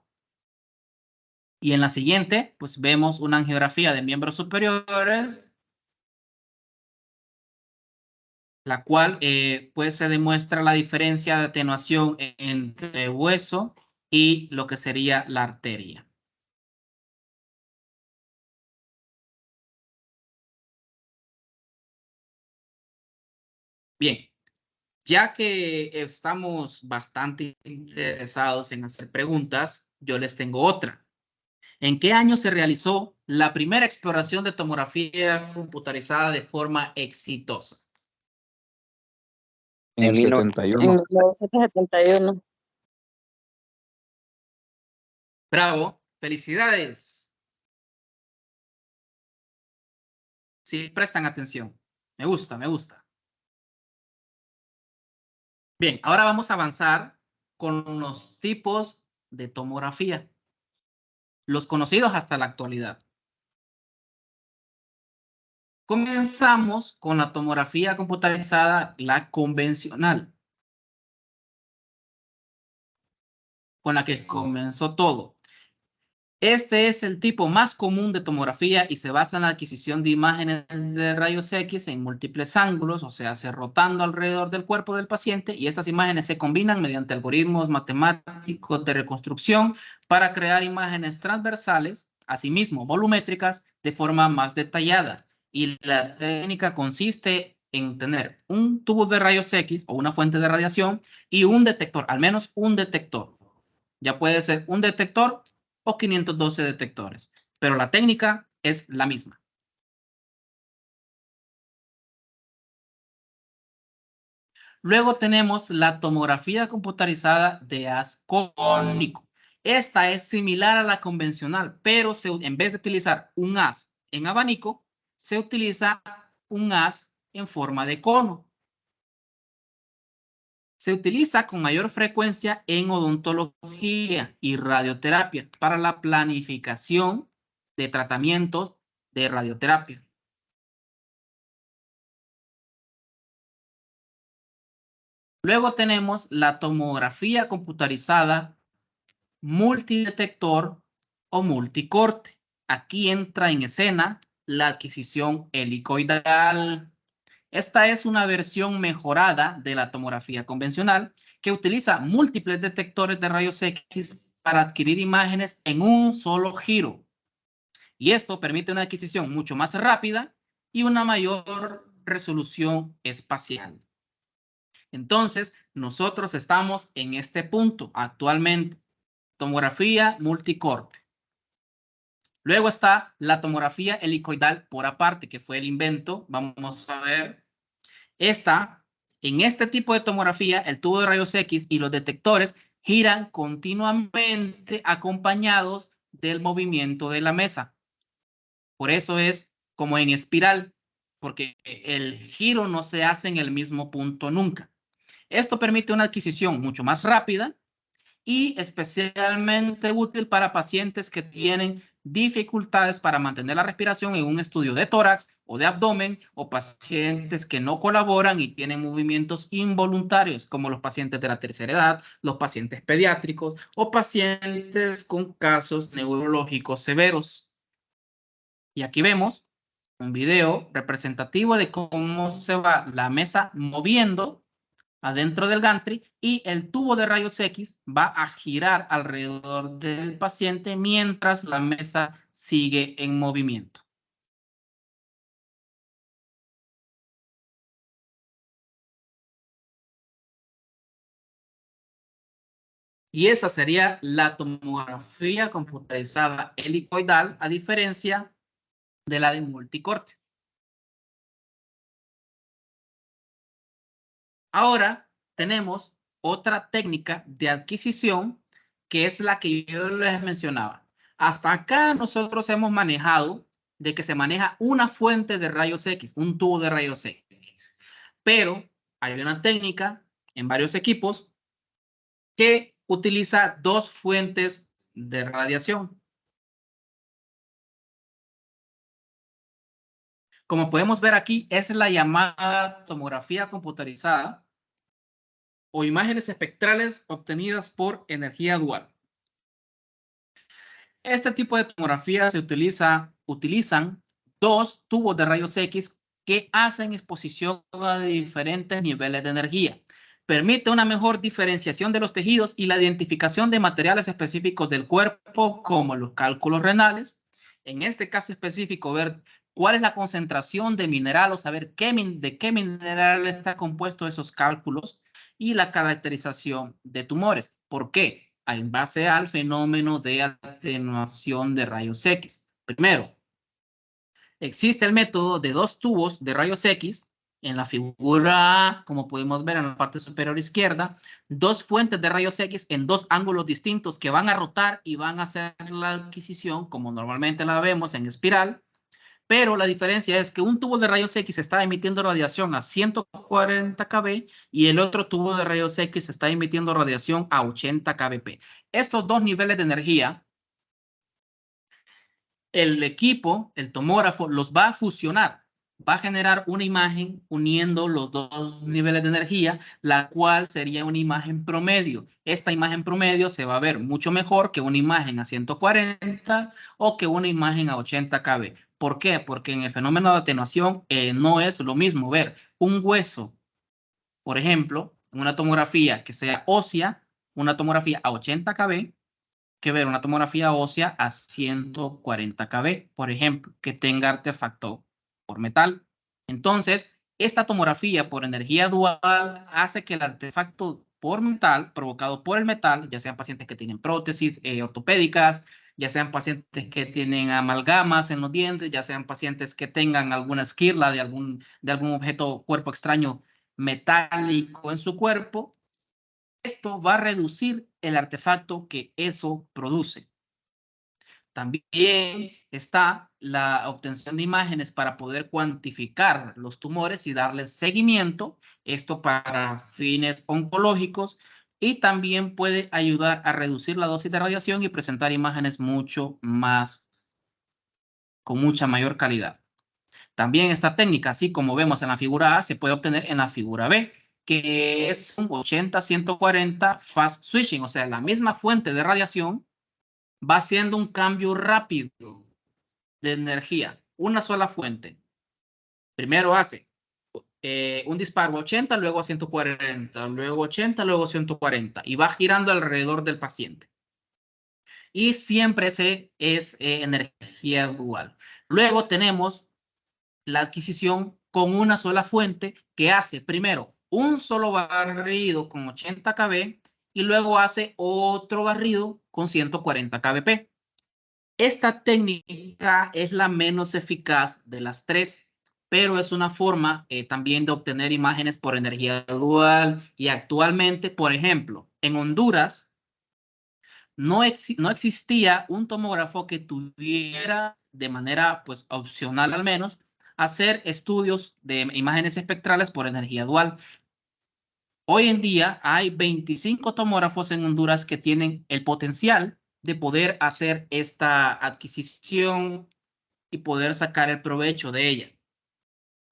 Y en la siguiente, pues vemos una angiografía de miembros superiores, la cual pues se demuestra la diferencia de atenuación entre hueso y lo que sería la arteria. Bien, ya que estamos bastante interesados en hacer preguntas, yo les tengo otra. ¿En qué año se realizó la primera exploración de tomografía computarizada de forma exitosa? En el En 71. En 1971. Bravo, felicidades. Sí, prestan atención. Me gusta, me gusta. Bien, ahora vamos a avanzar con los tipos de tomografía, los conocidos hasta la actualidad. Comenzamos con la tomografía computarizada, la convencional, con la que comenzó todo. Este es el tipo más común de tomografía y se basa en la adquisición de imágenes de rayos X en múltiples ángulos, o sea, se rotando alrededor del cuerpo del paciente, y estas imágenes se combinan mediante algoritmos matemáticos de reconstrucción para crear imágenes transversales, asimismo volumétricas, de forma más detallada. Y la técnica consiste en tener un tubo de rayos X o una fuente de radiación y un detector, al menos un detector. Ya puede ser un detector o 512 detectores, pero la técnica es la misma. Luego tenemos la tomografía computarizada de haz cónico. Esta es similar a la convencional, pero en vez de utilizar un haz en abanico, se utiliza un haz en forma de cono. Se utiliza con mayor frecuencia en odontología y radioterapia para la planificación de tratamientos de radioterapia. Luego tenemos la tomografía computarizada multidetector o multicorte. Aquí entra en escena la adquisición helicoidal. Esta es una versión mejorada de la tomografía convencional que utiliza múltiples detectores de rayos X para adquirir imágenes en un solo giro. Y esto permite una adquisición mucho más rápida y una mayor resolución espacial. Entonces, nosotros estamos en este punto actualmente. Tomografía multicorte. Luego está la tomografía helicoidal por aparte, que fue el invento. Vamos a ver. En este tipo de tomografía, el tubo de rayos X y los detectores giran continuamente acompañados del movimiento de la mesa. Por eso es como en espiral, porque el giro no se hace en el mismo punto nunca. Esto permite una adquisición mucho más rápida y especialmente útil para pacientes que tienen dificultades para mantener la respiración en un estudio de tórax o de abdomen, o pacientes que no colaboran y tienen movimientos involuntarios, como los pacientes de la tercera edad, los pacientes pediátricos o pacientes con casos neurológicos severos. Y aquí vemos un video representativo de cómo se va la mesa moviendo adentro del gantry y el tubo de rayos X va a girar alrededor del paciente mientras la mesa sigue en movimiento. Y esa sería la tomografía computarizada helicoidal, a diferencia de la de multicorte. Ahora tenemos otra técnica de adquisición, que es la que yo les mencionaba. Hasta acá nosotros hemos manejado de que se maneja una fuente de rayos X, un tubo de rayos X. Pero hay una técnica en varios equipos que utiliza dos fuentes de radiación. Como podemos ver aquí, es la llamada tomografía computarizada o imágenes espectrales obtenidas por energía dual. Este tipo de tomografía se utilizan dos tubos de rayos X que hacen exposición a diferentes niveles de energía. Permite una mejor diferenciación de los tejidos y la identificación de materiales específicos del cuerpo, como los cálculos renales. En este caso específico, ver cuál es la concentración de mineral o saber de qué mineral está compuesto esos cálculos, y la caracterización de tumores. ¿Por qué? En base al fenómeno de atenuación de rayos X. Primero, existe el método de dos tubos de rayos X. En la figura A, como podemos ver en la parte superior izquierda, dos fuentes de rayos X en dos ángulos distintos que van a rotar y van a hacer la adquisición como normalmente la vemos en espiral. Pero la diferencia es que un tubo de rayos X está emitiendo radiación a 140 kb y el otro tubo de rayos X está emitiendo radiación a 80 kbp. Estos dos niveles de energía, el equipo, el tomógrafo, los va a fusionar. Va a generar una imagen uniendo los dos niveles de energía, la cual sería una imagen promedio. Esta imagen promedio se va a ver mucho mejor que una imagen a 140 o que una imagen a 80 kb. ¿Por qué? Porque en el fenómeno de atenuación no es lo mismo ver un hueso, por ejemplo, en una tomografía que sea ósea, una tomografía a 80 kb, que ver una tomografía ósea a 140 kb, por ejemplo, que tenga artefacto por metal. Entonces, esta tomografía por energía dual hace que el artefacto por metal, provocado por el metal, ya sean pacientes que tienen prótesis ortopédicas, ya sean pacientes que tienen amalgamas en los dientes, ya sean pacientes que tengan alguna esquirla de algún objeto, cuerpo extraño metálico en su cuerpo, esto va a reducir el artefacto que eso produce. También está la obtención de imágenes para poder cuantificar los tumores y darles seguimiento, esto para fines oncológicos, y también puede ayudar a reducir la dosis de radiación y presentar imágenes con mucha mayor calidad. También esta técnica, así como vemos en la figura A, se puede obtener en la figura B, que es un 80-140 fast switching, o sea, la misma fuente de radiación va haciendo un cambio rápido de energía, una sola fuente. Primero hace un disparo a 80, luego a 140, luego 80, luego 140, y va girando alrededor del paciente. Y siempre ese es energía dual. Luego tenemos la adquisición con una sola fuente que hace primero un solo barrido con 80 kb y luego hace otro barrido con 140 kbp. Esta técnica es la menos eficaz de las tres, pero es una forma también de obtener imágenes por energía dual. Y actualmente, por ejemplo, en Honduras, no existía un tomógrafo que tuviera de manera pues opcional al menos hacer estudios de imágenes espectrales por energía dual. Hoy en día hay 25 tomógrafos en Honduras que tienen el potencial de poder hacer esta adquisición y poder sacar el provecho de ella.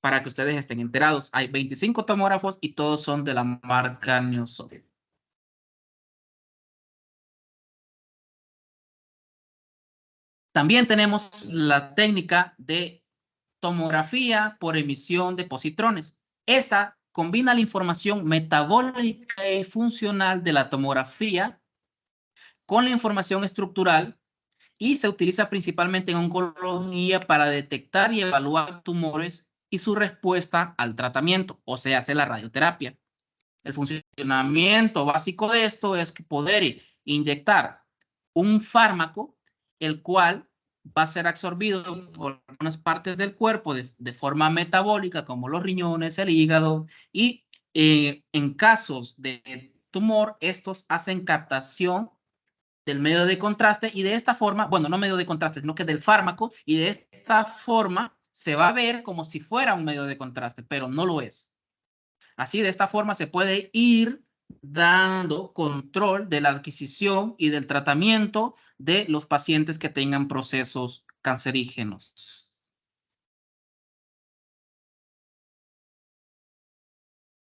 Para que ustedes estén enterados, hay 25 tomógrafos y todos son de la marca Neosol. También tenemos la técnica de tomografía por emisión de positrones. Esta combina la información metabólica y funcional de la tomografía con la información estructural y se utiliza principalmente en oncología para detectar y evaluar tumores y su respuesta al tratamiento, o sea, hace la radioterapia. El funcionamiento básico de esto es que poder inyectar un fármaco, el cual va a ser absorbido por algunas partes del cuerpo de forma metabólica, como los riñones, el hígado, y en casos de tumor, estos hacen captación del medio de contraste y de esta forma, bueno, no medio de contraste, sino que del fármaco, y de esta forma se va a ver como si fuera un medio de contraste, pero no lo es. Así, de esta forma se puede ir dando control de la adquisición y del tratamiento de los pacientes que tengan procesos cancerígenos.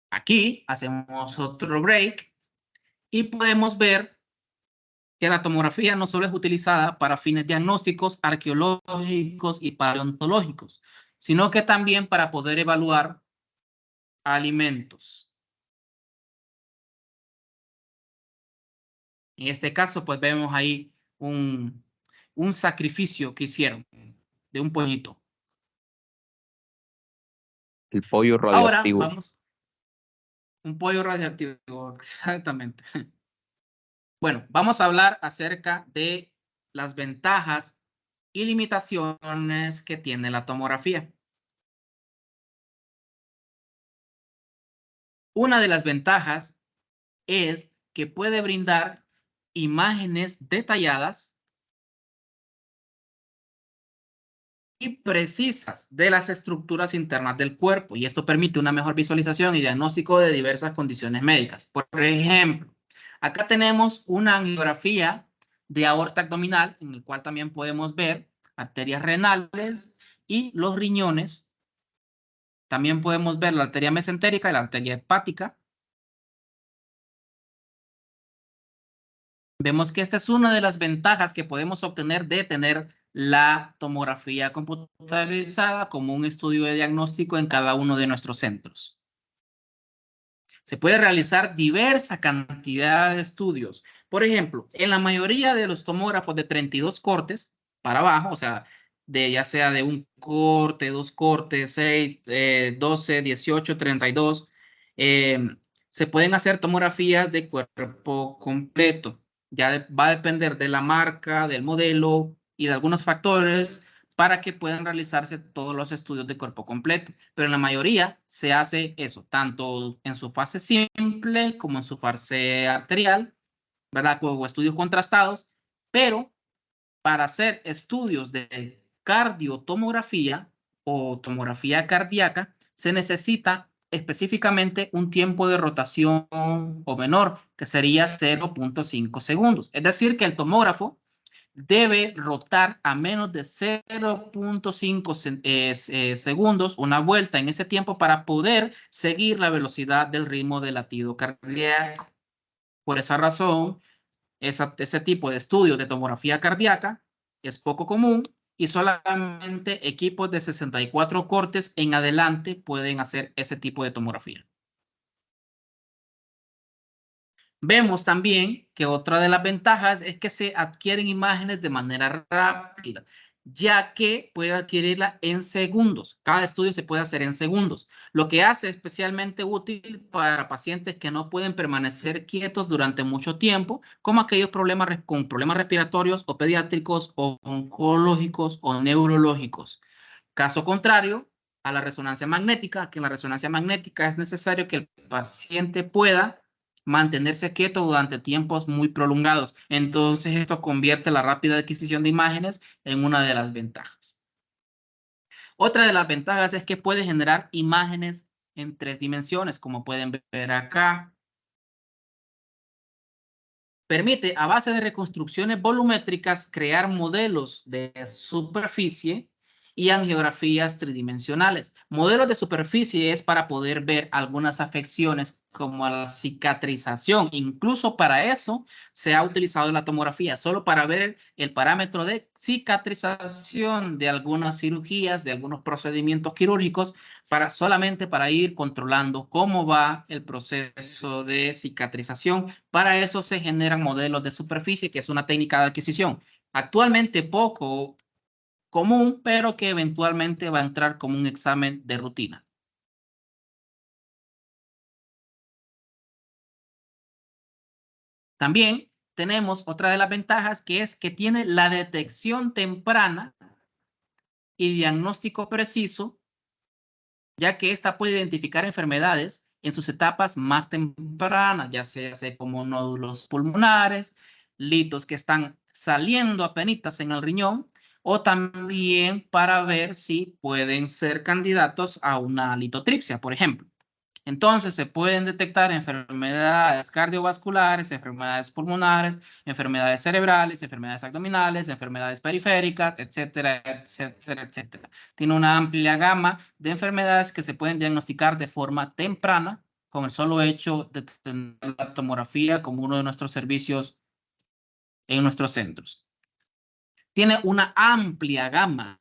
Aquí hacemos otro break y podemos ver que la tomografía no solo es utilizada para fines diagnósticos, arqueológicos y paleontológicos, sino que también para poder evaluar alimentos. En este caso, pues vemos ahí un sacrificio que hicieron de un pollito. El pollo radioactivo. Ahora vamos. Un pollo radioactivo, exactamente. Bueno, vamos a hablar acerca de las ventajas y limitaciones que tiene la tomografía. Una de las ventajas es que puede brindar imágenes detalladas y precisas de las estructuras internas del cuerpo, y esto permite una mejor visualización y diagnóstico de diversas condiciones médicas. Por ejemplo, acá tenemos una angiografía de aorta abdominal, en el cual también podemos ver arterias renales y los riñones. También podemos ver la arteria mesentérica y la arteria hepática. Vemos que esta es una de las ventajas que podemos obtener de tener la tomografía computarizada como un estudio de diagnóstico en cada uno de nuestros centros. Se puede realizar diversa cantidad de estudios. Por ejemplo, en la mayoría de los tomógrafos de 32 cortes para abajo, o sea, ya sea de un corte, 2 cortes, 6, 12, 18, 32, se pueden hacer tomografías de cuerpo completo. Ya va a depender de la marca, del modelo y de algunos factores para que puedan realizarse todos los estudios de cuerpo completo. Pero en la mayoría se hace eso, tanto en su fase simple como en su fase arterial, ¿verdad? O estudios contrastados, pero para hacer estudios de cardiotomografía o tomografía cardíaca, se necesita específicamente un tiempo de rotación o menor, que sería 0.5 segundos. Es decir, que el tomógrafo debe rotar a menos de 0.5 segundos una vuelta en ese tiempo para poder seguir la velocidad del ritmo del latido cardíaco. Por esa razón, ese tipo de estudios de tomografía cardíaca es poco común y solamente equipos de 64 cortes en adelante pueden hacer ese tipo de tomografía. Vemos también que otra de las ventajas es que se adquieren imágenes de manera rápida, ya que puede adquirirla en segundos. Cada estudio se puede hacer en segundos, lo que hace especialmente útil para pacientes que no pueden permanecer quietos durante mucho tiempo, como aquellos con problemas respiratorios o pediátricos o oncológicos o neurológicos. Caso contrario a la resonancia magnética, que en la resonancia magnética es necesario que el paciente pueda mantenerse quieto durante tiempos muy prolongados. Entonces, esto convierte la rápida adquisición de imágenes en una de las ventajas. Otra de las ventajas es que puede generar imágenes en 3 dimensiones, como pueden ver acá. Permite, a base de reconstrucciones volumétricas, crear modelos de superficie y angiografías tridimensionales. Modelos de superficie es para poder ver algunas afecciones como la cicatrización. Incluso para eso se ha utilizado la tomografía, solo para ver el parámetro de cicatrización de algunas cirugías, de algunos procedimientos quirúrgicos, solamente para ir controlando cómo va el proceso de cicatrización. Para eso se generan modelos de superficie, que es una técnica de adquisición actualmente poco común, pero que eventualmente va a entrar como un examen de rutina. También tenemos otra de las ventajas, que es que tiene la detección temprana y diagnóstico preciso, ya que ésta puede identificar enfermedades en sus etapas más tempranas, ya sea como nódulos pulmonares, litos que están saliendo apenitas en el riñón, o también para ver si pueden ser candidatos a una litotripsia, por ejemplo. Entonces, se pueden detectar enfermedades cardiovasculares, enfermedades pulmonares, enfermedades cerebrales, enfermedades abdominales, enfermedades periféricas, etcétera, etcétera, etcétera. Tiene una amplia gama de enfermedades que se pueden diagnosticar de forma temprana con el solo hecho de tener la tomografía como uno de nuestros servicios en nuestros centros. Tiene una amplia gama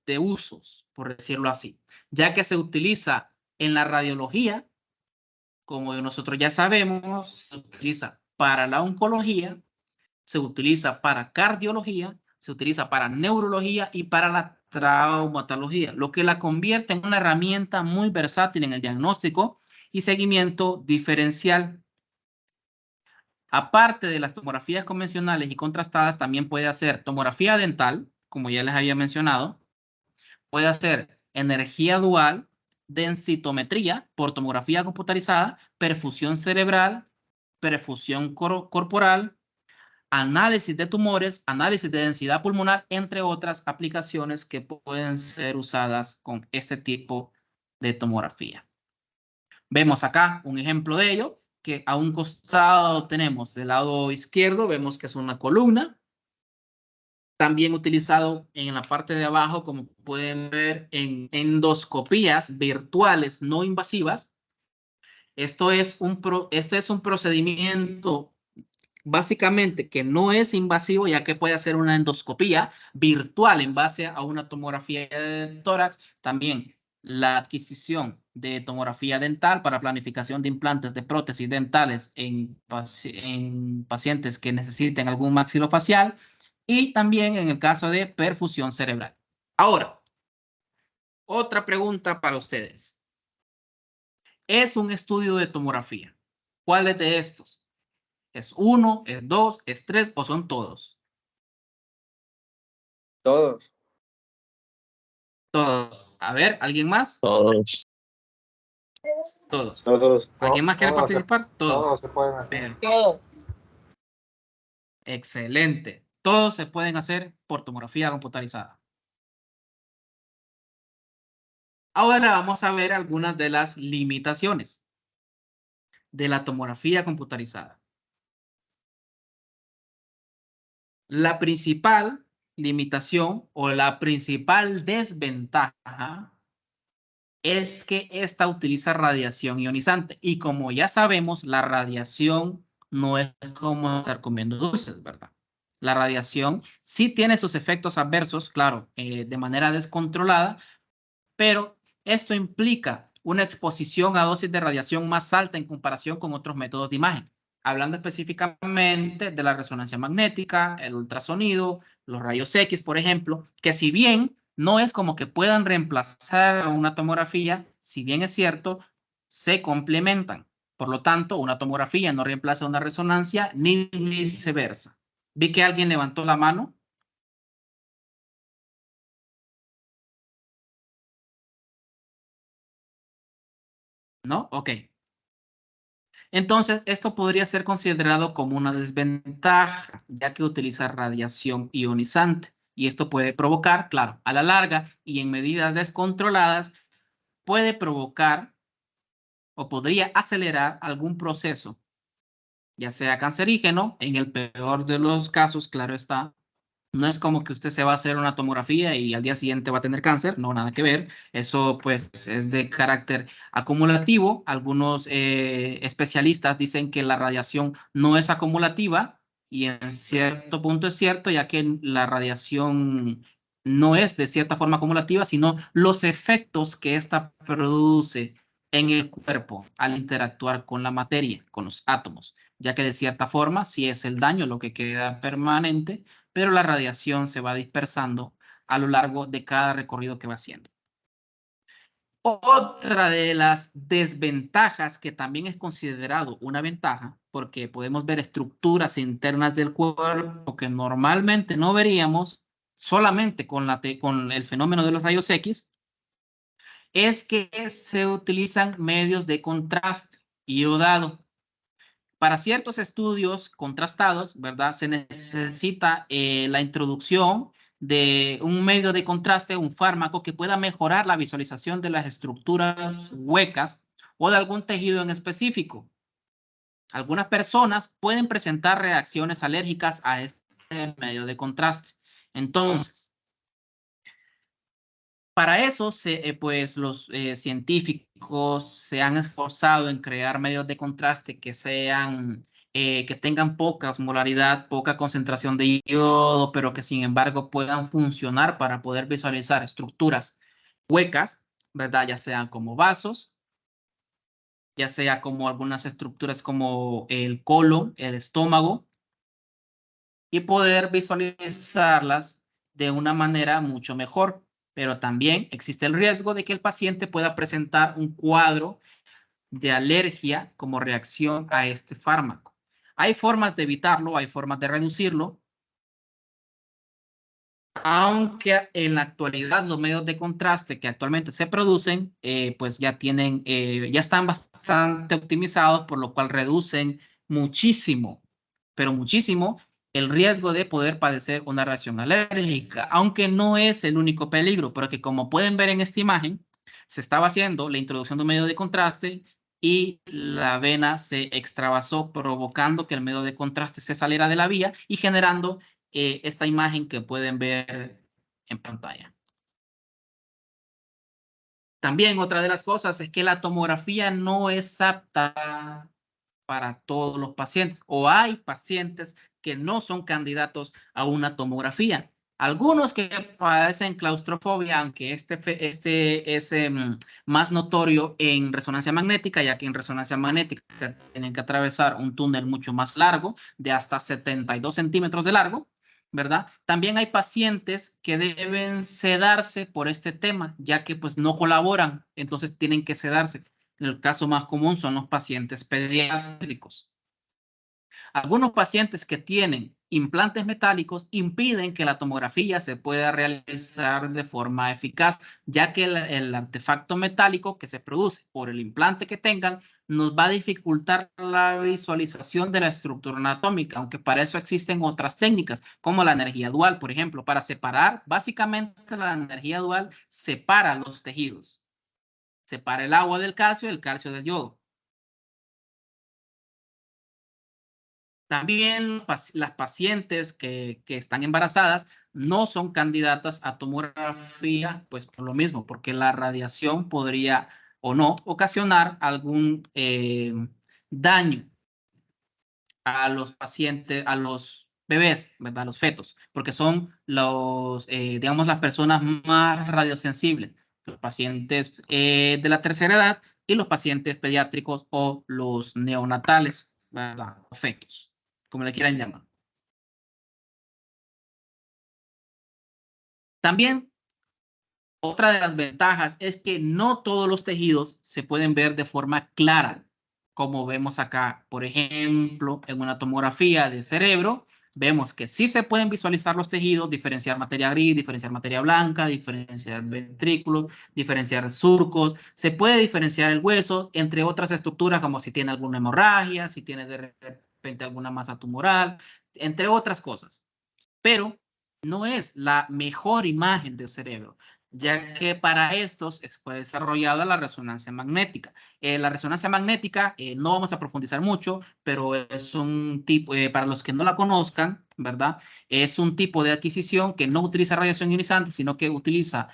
de usos, por decirlo así, ya que se utiliza en la radiología, como nosotros ya sabemos, se utiliza para la oncología, se utiliza para cardiología, se utiliza para neurología y para la traumatología, lo que la convierte en una herramienta muy versátil en el diagnóstico y seguimiento diferencial. Aparte de las tomografías convencionales y contrastadas, también puede hacer tomografía dental, como ya les había mencionado, puede hacer energía dual, densitometría por tomografía computarizada, perfusión cerebral, perfusión corporal, análisis de tumores, análisis de densidad pulmonar, entre otras aplicaciones que pueden ser usadas con este tipo de tomografía. Vemos acá un ejemplo de ello, que a un costado tenemos del lado izquierdo, vemos que es una columna, también utilizado en la parte de abajo, como pueden ver, en endoscopías virtuales no invasivas. Este es un procedimiento básicamente que no es invasivo, ya que puede hacer una endoscopía virtual en base a una tomografía de tórax. También la adquisición de tomografía dental para planificación de implantes de prótesis dentales en pacientes que necesiten algún maxilofacial, y también en el caso de perfusión cerebral. Ahora, otra pregunta para ustedes. ¿Es un estudio de tomografía? ¿Cuáles de estos? ¿Es 1, es 2, es 3 o son todos? Todos. Todos. A ver, ¿alguien más? Todos. Todos. Todos. ¿Alguien más quiere participar? Todos. Todos se pueden hacer. Todos. Excelente. Todos se pueden hacer por tomografía computarizada. Ahora vamos a ver algunas de las limitaciones de la tomografía computarizada. La principal limitación o la principal desventaja es que esta utiliza radiación ionizante. Y como ya sabemos, la radiación no es como estar comiendo dulces, ¿verdad? La radiación sí tiene sus efectos adversos, claro, de manera descontrolada, pero esto implica una exposición a dosis de radiación más alta en comparación con otros métodos de imagen. Hablando específicamente de la resonancia magnética, el ultrasonido, los rayos X, por ejemplo, que si bien no es como que puedan reemplazar una tomografía, si bien es cierto, se complementan. Por lo tanto, una tomografía no reemplaza una resonancia ni viceversa. Vi que alguien levantó la mano. ¿No? Ok. Entonces, esto podría ser considerado como una desventaja, ya que utiliza radiación ionizante. Y esto puede provocar, claro, a la larga y en medidas descontroladas, puede provocar o podría acelerar algún proceso, ya sea cancerígeno, en el peor de los casos, claro está. No es como que usted se va a hacer una tomografía y al día siguiente va a tener cáncer, no, nada que ver. Eso pues es de carácter acumulativo. Algunos especialistas dicen que la radiación no es acumulativa y en cierto punto es cierto, ya que la radiación no es de cierta forma acumulativa, sino los efectos que ésta produce en el cuerpo al interactuar con la materia, con los átomos, ya que de cierta forma sí es el daño lo que queda permanente, pero la radiación se va dispersando a lo largo de cada recorrido que va haciendo. Otra de las desventajas que también es considerado una ventaja, porque podemos ver estructuras internas del cuerpo que normalmente no veríamos solamente con el fenómeno de los rayos X, es que se utilizan medios de contraste iodado. Para ciertos estudios contrastados, ¿verdad? Se necesita la introducción de un medio de contraste, un fármaco que pueda mejorar la visualización de las estructuras huecas o de algún tejido en específico. Algunas personas pueden presentar reacciones alérgicas a este medio de contraste. Entonces, para eso, pues los científicos se han esforzado en crear medios de contraste que que tengan poca osmolaridad, poca concentración de yodo, pero que sin embargo puedan funcionar para poder visualizar estructuras huecas, ¿verdad? Ya sean como vasos, ya sea como algunas estructuras como el colon, el estómago, y poder visualizarlas de una manera mucho mejor. Pero también existe el riesgo de que el paciente pueda presentar un cuadro de alergia como reacción a este fármaco. Hay formas de evitarlo, hay formas de reducirlo, aunque en la actualidad los medios de contraste que actualmente se producen, pues ya están bastante optimizados, por lo cual reducen muchísimo, pero muchísimo, el riesgo de poder padecer una reacción alérgica, aunque no es el único peligro, porque como pueden ver en esta imagen, se estaba haciendo la introducción de un medio de contraste y la vena se extravasó, provocando que el medio de contraste se saliera de la vía y generando esta imagen que pueden ver en pantalla. También otra de las cosas es que la tomografía no es apta para todos los pacientes, o hay pacientes que no son candidatos a una tomografía. Algunos que padecen claustrofobia, aunque este es más notorio en resonancia magnética, ya que en resonancia magnética tienen que atravesar un túnel mucho más largo, de hasta 72 centímetros de largo, ¿verdad? También hay pacientes que deben sedarse por este tema, ya que pues no colaboran, entonces tienen que sedarse. El caso más común son los pacientes pediátricos. Algunos pacientes que tienen implantes metálicos impiden que la tomografía se pueda realizar de forma eficaz, ya que el artefacto metálico que se produce por el implante que tengan nos va a dificultar la visualización de la estructura anatómica, aunque para eso existen otras técnicas, como la energía dual, por ejemplo, para separar. Básicamente la energía dual separa los tejidos. Separa el agua del calcio y el calcio del yodo. También las pacientes que están embarazadas no son candidatas a tomografía, pues por lo mismo, porque la radiación podría o no ocasionar algún daño a los pacientes, a los bebés, ¿verdad? A los fetos, porque son digamos, las personas más radiosensibles, los pacientes de la tercera edad y los pacientes pediátricos o los neonatales, ¿verdad? O fetos, como le quieran llamar. También, otra de las ventajas es que no todos los tejidos se pueden ver de forma clara, como vemos acá. Por ejemplo, en una tomografía de cerebro, vemos que sí se pueden visualizar los tejidos, diferenciar materia gris, diferenciar materia blanca, diferenciar ventrículos, diferenciar surcos, se puede diferenciar el hueso, entre otras estructuras como si tiene alguna hemorragia, si tiene de repente alguna masa tumoral, entre otras cosas. Pero no es la mejor imagen del cerebro, ya que para estos fue desarrollada la resonancia magnética. La resonancia magnética, no vamos a profundizar mucho, pero es un tipo, para los que no la conozcan, ¿verdad? Es un tipo de adquisición que no utiliza radiación ionizante, sino que utiliza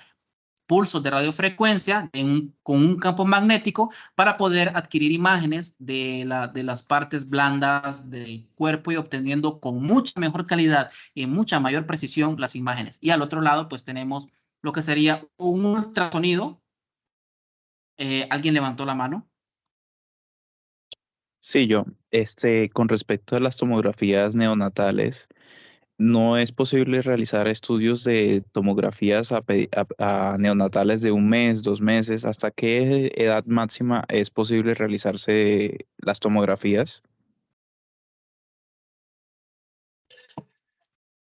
pulsos de radiofrecuencia con un campo magnético para poder adquirir imágenes de las partes blandas del cuerpo y obteniendo con mucha mejor calidad y mucha mayor precisión las imágenes. Y al otro lado, pues tenemos lo que sería un ultrasonido. ¿Alguien levantó la mano? Sí, yo. Con respecto a las tomografías neonatales, no es posible realizar estudios de tomografías a neonatales de 1 mes, 2 meses. ¿Hasta qué edad máxima es posible realizarse las tomografías?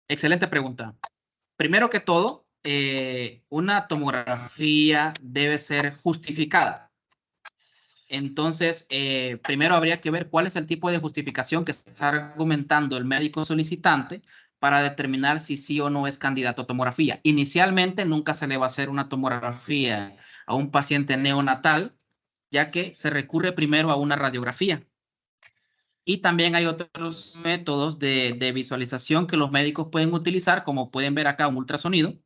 Excelente pregunta. Primero que todo, una tomografía debe ser justificada. Entonces, primero habría que ver cuál es el tipo de justificación que está argumentando el médico solicitante para determinar si sí o no es candidato a tomografía. Inicialmente, nunca se le va a hacer una tomografía a un paciente neonatal, ya que se recurre primero a una radiografía. Y también hay otros métodos de visualización que los médicos pueden utilizar, como pueden ver acá, un ultrasonido,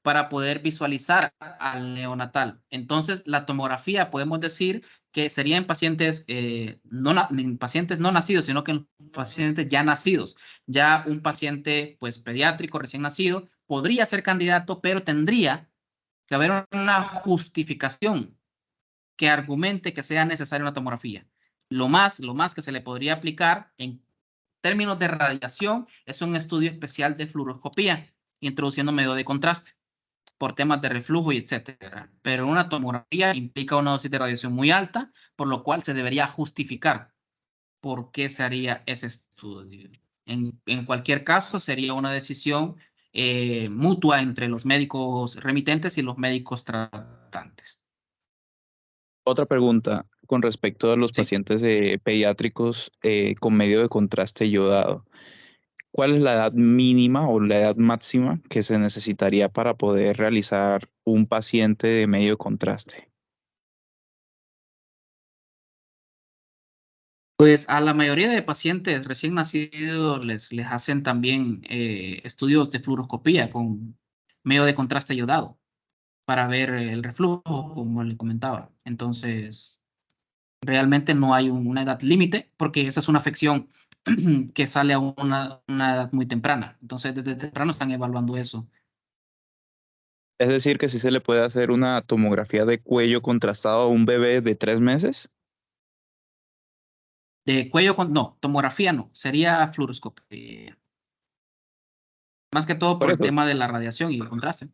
para poder visualizar al neonatal. Entonces, la tomografía podemos decir que sería en pacientes, en pacientes no nacidos, sino que en pacientes ya nacidos. Ya un paciente pues pediátrico recién nacido podría ser candidato, pero tendría que haber una justificación que argumente que sea necesaria una tomografía. Lo más que se le podría aplicar en términos de radiación es un estudio especial de fluoroscopía, introduciendo medio de contraste por temas de reflujo y etcétera. Pero una tomografía implica una dosis de radiación muy alta, por lo cual se debería justificar por qué se haría ese estudio. En cualquier caso, sería una decisión mutua entre los médicos remitentes y los médicos tratantes. Otra pregunta con respecto a los Sí. pacientes pediátricos con medio de contraste iodado. ¿Cuál es la edad mínima o la edad máxima que se necesitaría para poder realizar un paciente de medio de contraste? Pues a la mayoría de pacientes recién nacidos les hacen también estudios de fluoroscopía con medio de contraste iodado para ver el reflujo, como le comentaba. Entonces, realmente no hay una edad límite porque esa es una afección que sale a una edad muy temprana. Entonces, desde temprano están evaluando eso. Es decir, que si se le puede hacer una tomografía de cuello contrastado a un bebé de 3 meses. De cuello no, tomografía no, sería fluoroscopía. Más que todo por Por el eso, tema de la radiación y el contraste.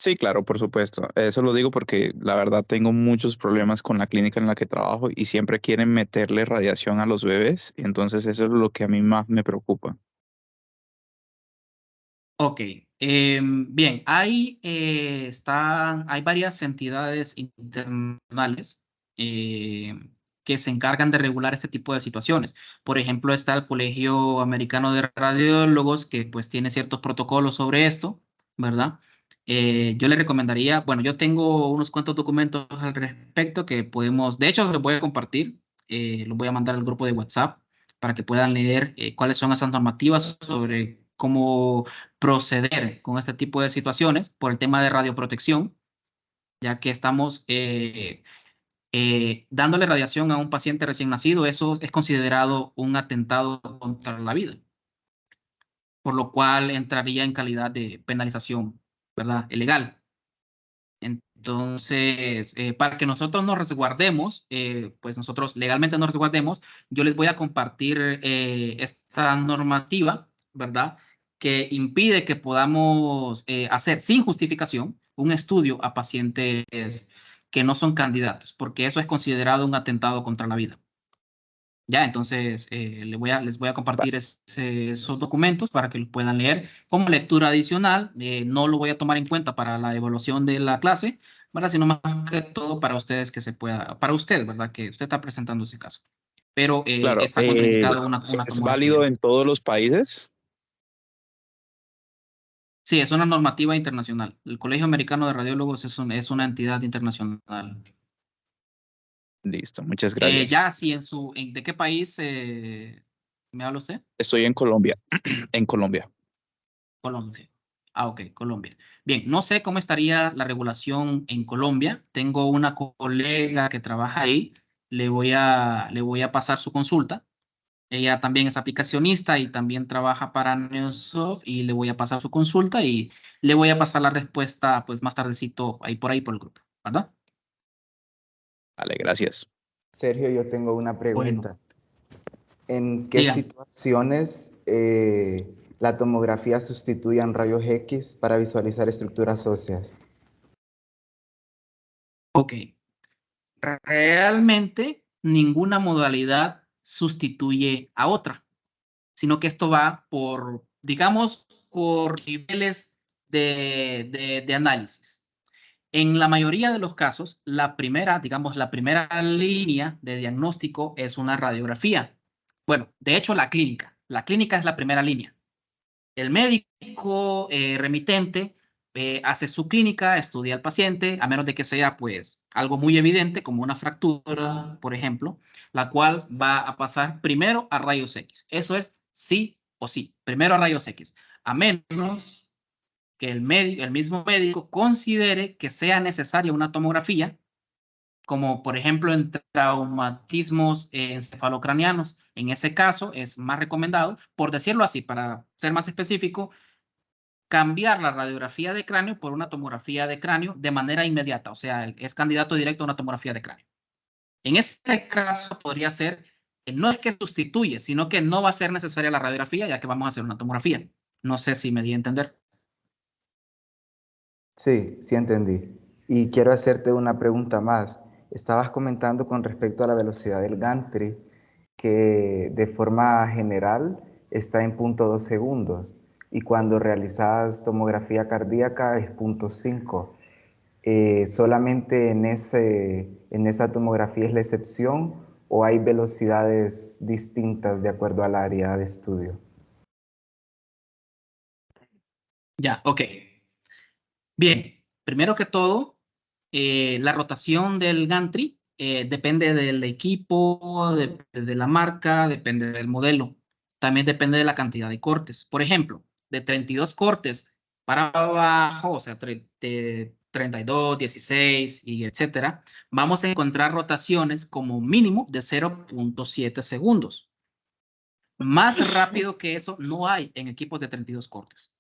sí, claro, por supuesto. Eso lo digo porque la verdad tengo muchos problemas con la clínica en la que trabajo y siempre quieren meterle radiación a los bebés. Entonces eso es lo que a mí más me preocupa. Ok, bien, hay varias entidades internacionales que se encargan de regular este tipo de situaciones. Por ejemplo, está el Colegio Americano de Radiólogos, que pues tiene ciertos protocolos sobre esto, ¿verdad? Yo le recomendaría, bueno, yo tengo unos cuantos documentos al respecto que podemos, de hecho, los voy a compartir, los voy a mandar al grupo de WhatsApp para que puedan leer cuáles son esas normativas sobre cómo proceder con este tipo de situaciones por el tema de radioprotección, ya que estamos dándole radiación a un paciente recién nacido. Eso es considerado un atentado contra la vida, por lo cual entraría en calidad de penalización, ¿verdad? Ilegal. Entonces, para que nosotros nos resguardemos, pues nosotros legalmente nos resguardemos, yo les voy a compartir esta normativa, ¿verdad? Que impide que podamos hacer sin justificación un estudio a pacientes que no son candidatos, porque eso es considerado un atentado contra la vida. Ya, entonces les voy a compartir esos documentos para que los puedan leer como lectura adicional. No lo voy a tomar en cuenta para la evaluación de la clase, ¿verdad? Sino más que todo para ustedes que se pueda, para usted, ¿verdad? Que usted está presentando ese caso. Pero Claro, está contraindicado una ¿es tomografía. válido en todos los países? Sí, es una normativa internacional. El Colegio Americano de Radiólogos es una entidad internacional. Listo, muchas gracias. Ya, sí, ¿de qué país me habla usted? Estoy en Colombia, en Colombia. Colombia. Ah, ok, Colombia. Bien, no sé cómo estaría la regulación en Colombia. Tengo una colega que trabaja ahí. Le voy a pasar su consulta. Ella también es aplicacionista y también trabaja para Neosoft y le voy a pasar su consulta y le voy a pasar la respuesta pues más tardecito ahí por el grupo, ¿verdad? Vale, gracias. Sergio, yo tengo una pregunta. ¿En qué Diga. situaciones la tomografía sustituye a rayos X para visualizar estructuras óseas? Ok. Realmente ninguna modalidad sustituye a otra, sino que esto va por, digamos, por niveles de análisis. En la mayoría de los casos, la primera línea de diagnóstico es una radiografía. Bueno, de hecho, la clínica. La clínica es la primera línea. El médico remitente hace su clínica, estudia al paciente, a menos de que sea pues algo muy evidente como una fractura, por ejemplo, la cual va a pasar primero a rayos X. Eso es sí o sí, primero a rayos X, a menos que el mismo médico considere que sea necesaria una tomografía, como por ejemplo en traumatismos encefalocranianos. En ese caso es más recomendado, por decirlo así, para ser más específico, cambiar la radiografía de cráneo por una tomografía de cráneo de manera inmediata, o sea, es candidato directo a una tomografía de cráneo. En este caso podría ser, no es que sustituye, sino que no va a ser necesaria la radiografía, ya que vamos a hacer una tomografía. No sé si me di a entender. Sí, sí entendí. Y quiero hacerte una pregunta más. Estabas comentando con respecto a la velocidad del gantry, que de forma general está en 0.2 segundos y cuando realizas tomografía cardíaca es 0.5. ¿Solamente en esa tomografía es la excepción o hay velocidades distintas de acuerdo al área de estudio? Ya, ok. Bien, primero que todo, la rotación del gantry depende del equipo, de la marca, depende del modelo. También depende de la cantidad de cortes. Por ejemplo, de 32 cortes para abajo, o sea, de 32, 16 y etcétera, vamos a encontrar rotaciones como mínimo de 0.7 segundos. Más rápido que eso no hay en equipos de 32 cortes.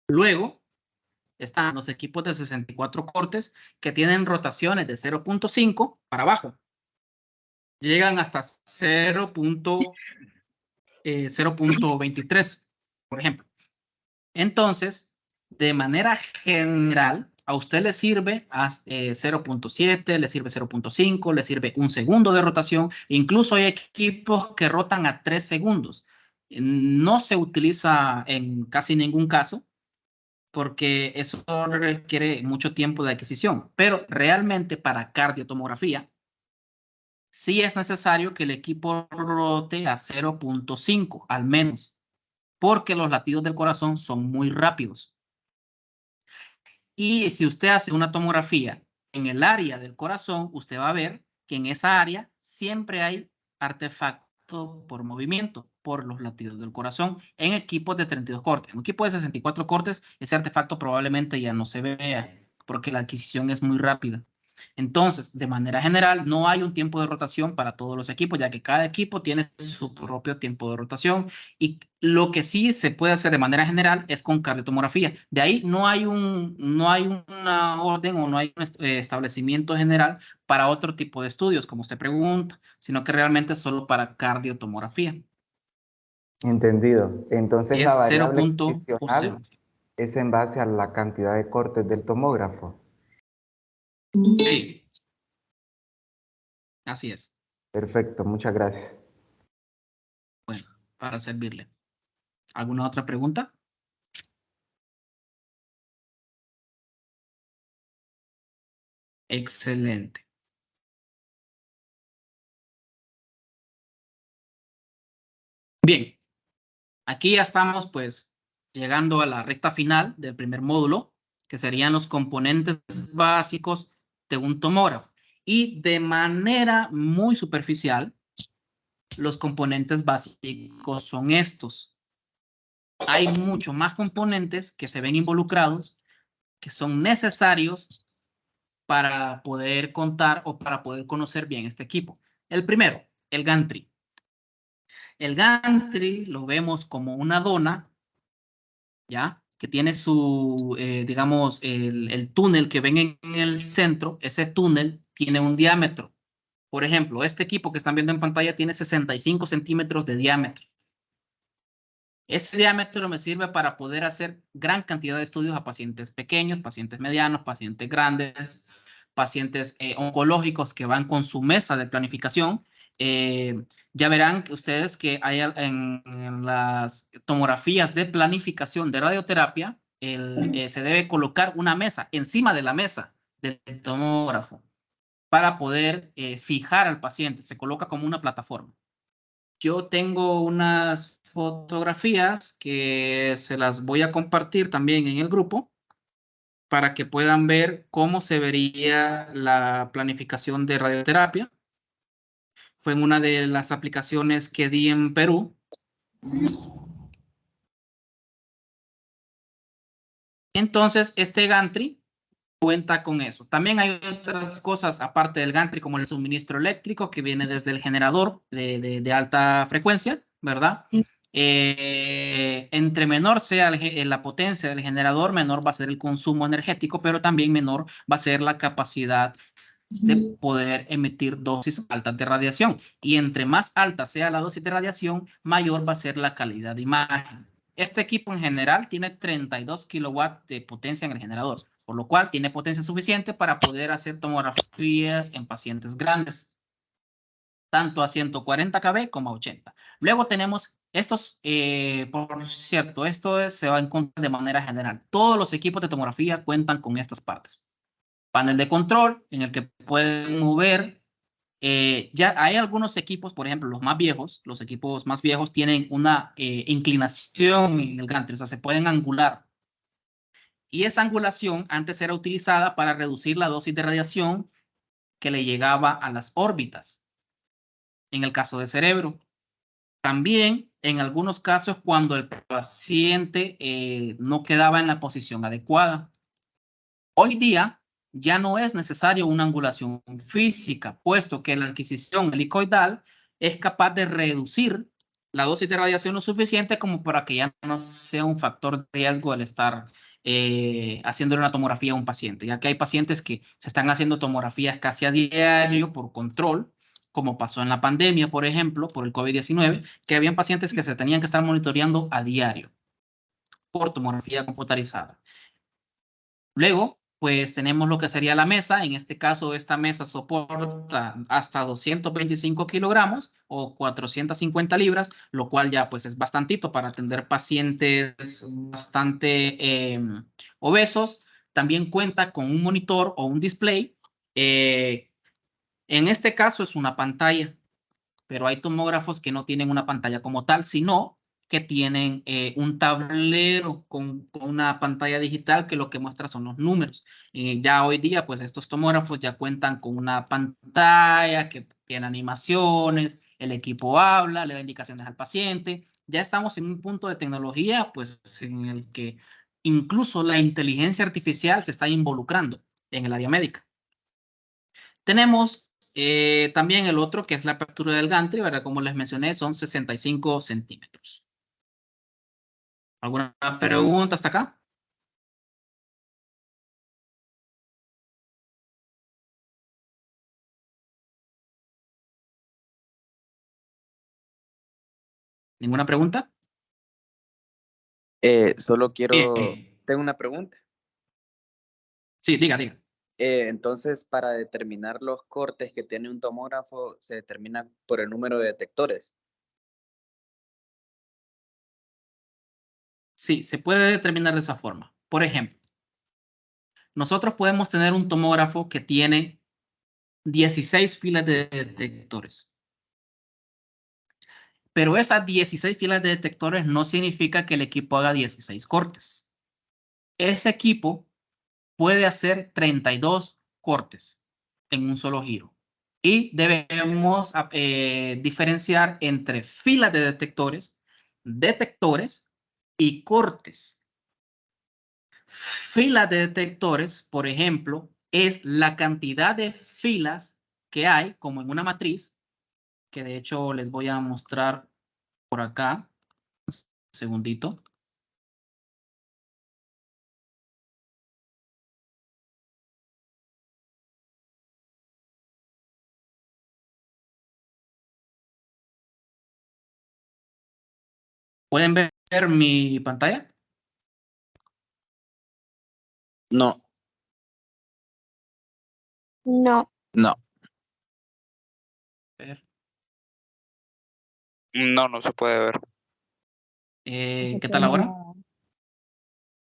Luego, están los equipos de 64 cortes que tienen rotaciones de 0.5 para abajo. Llegan hasta 0.23, por ejemplo. Entonces, de manera general, a usted le sirve 0.7, le sirve 0.5, le sirve 1 segundo de rotación. Incluso hay equipos que rotan a 3 segundos. No se utiliza en casi ningún caso, porque eso requiere mucho tiempo de adquisición, pero realmente para cardiotomografía sí es necesario que el equipo rote a 0.5 al menos, porque los latidos del corazón son muy rápidos. Y si usted hace una tomografía en el área del corazón, usted va a ver que en esa área siempre hay artefacto por movimiento, por los latidos del corazón, en equipos de 32 cortes. En un equipo de 64 cortes, ese artefacto probablemente ya no se vea, porque la adquisición es muy rápida. Entonces, de manera general, no hay un tiempo de rotación para todos los equipos, ya que cada equipo tiene su propio tiempo de rotación. Y lo que sí se puede hacer de manera general es con cardiotomografía. De ahí no hay una orden o no hay un establecimiento general para otro tipo de estudios, como usted pregunta, sino que realmente es solo para cardiotomografía. Entendido. Entonces la Es variable 0.0. adicional es en base a la cantidad de cortes del tomógrafo. Sí, así es. Perfecto, muchas gracias. para servirle. ¿Alguna otra pregunta? Excelente. Bien, aquí ya estamos pues llegando a la recta final del primer módulo, que serían los componentes básicos de un tomógrafo. Y de manera muy superficial, los componentes básicos son estos. Hay muchos más componentes que se ven involucrados, que son necesarios para poder contar o para poder conocer bien este equipo. El primero, el gantry. El gantry lo vemos como una dona, ¿ya? Que tiene su, digamos, el túnel que ven en el centro. Ese túnel tiene un diámetro. Por ejemplo, este equipo que están viendo en pantalla tiene 65 centímetros de diámetro. Ese diámetro me sirve para poder hacer gran cantidad de estudios a pacientes pequeños, pacientes medianos, pacientes grandes, pacientes oncológicos que van con su mesa de planificación. Ya verán ustedes que hay en las tomografías de planificación de radioterapia, se debe colocar una mesa encima de la mesa del tomógrafo para poder fijar al paciente. Se coloca como una plataforma. Yo tengo unas fotografías que se las voy a compartir también en el grupo para que puedan ver cómo se vería la planificación de radioterapia. Fue en una de las aplicaciones que di en Perú. Entonces, este gantry cuenta con eso. También hay otras cosas aparte del gantry, como el suministro eléctrico que viene desde el generador de alta frecuencia, ¿verdad? Entre menor sea la potencia del generador, menor va a ser el consumo energético, pero también menor va a ser la capacidad de poder emitir dosis altas de radiación. Y entre más alta sea la dosis de radiación, mayor va a ser la calidad de imagen. Este equipo en general tiene 32 kilowatts de potencia en el generador, por lo cual tiene potencia suficiente para poder hacer tomografías en pacientes grandes, tanto a 140 kb como a 80. Luego tenemos estos, por cierto, se va a encontrar de manera general. Todos los equipos de tomografía cuentan con estas partes. Panel de control en el que pueden mover. Ya hay algunos equipos, por ejemplo, los equipos más viejos tienen una inclinación en el gantry, o sea, se pueden angular. Y esa angulación antes era utilizada para reducir la dosis de radiación que le llegaba a las órbitas, en el caso del cerebro. También, en algunos casos, cuando el paciente no quedaba en la posición adecuada. Hoy día, ya no es necesario una angulación física, puesto que la adquisición helicoidal es capaz de reducir la dosis de radiación lo suficiente como para que ya no sea un factor de riesgo el estar haciéndole una tomografía a un paciente, ya que hay pacientes que se están haciendo tomografías casi a diario por control, como pasó en la pandemia, por ejemplo, por el COVID-19, que habían pacientes que se tenían que estar monitoreando a diario por tomografía computarizada. Luego, pues tenemos lo que sería la mesa. En este caso, esta mesa soporta hasta 225 kilogramos o 450 libras, lo cual ya pues es bastantito para atender pacientes bastante obesos. También cuenta con un monitor o un display. En este caso es una pantalla, pero hay tomógrafos que no tienen una pantalla como tal, sino que tienen un tablero con una pantalla digital que lo que muestra son los números. Ya hoy día, pues estos tomógrafos ya cuentan con una pantalla que tiene animaciones, el equipo habla, le da indicaciones al paciente. Ya estamos en un punto de tecnología, pues en el que incluso la inteligencia artificial se está involucrando en el área médica. Tenemos también el otro, que es la apertura del gantry, ¿verdad? Como les mencioné, son 65 centímetros. ¿Alguna pregunta hasta acá? ¿Ninguna pregunta? Solo quiero... Bien. Tengo una pregunta. Sí, diga. Entonces, para determinar los cortes que tiene un tomógrafo, se determina por el número de detectores. Sí, se puede determinar de esa forma. Por ejemplo, nosotros podemos tener un tomógrafo que tiene 16 filas de detectores. Pero esas 16 filas de detectores no significa que el equipo haga 16 cortes. Ese equipo puede hacer 32 cortes en un solo giro. Y debemos diferenciar entre filas de detectores, detectores y cortes. Filas de detectores, por ejemplo, es la cantidad de filas que hay, como en una matriz, que de hecho les voy a mostrar por acá. Un segundito. ¿Pueden ver mi pantalla? No. No. No. Ver. No, no se puede ver. ¿Qué tal ahora?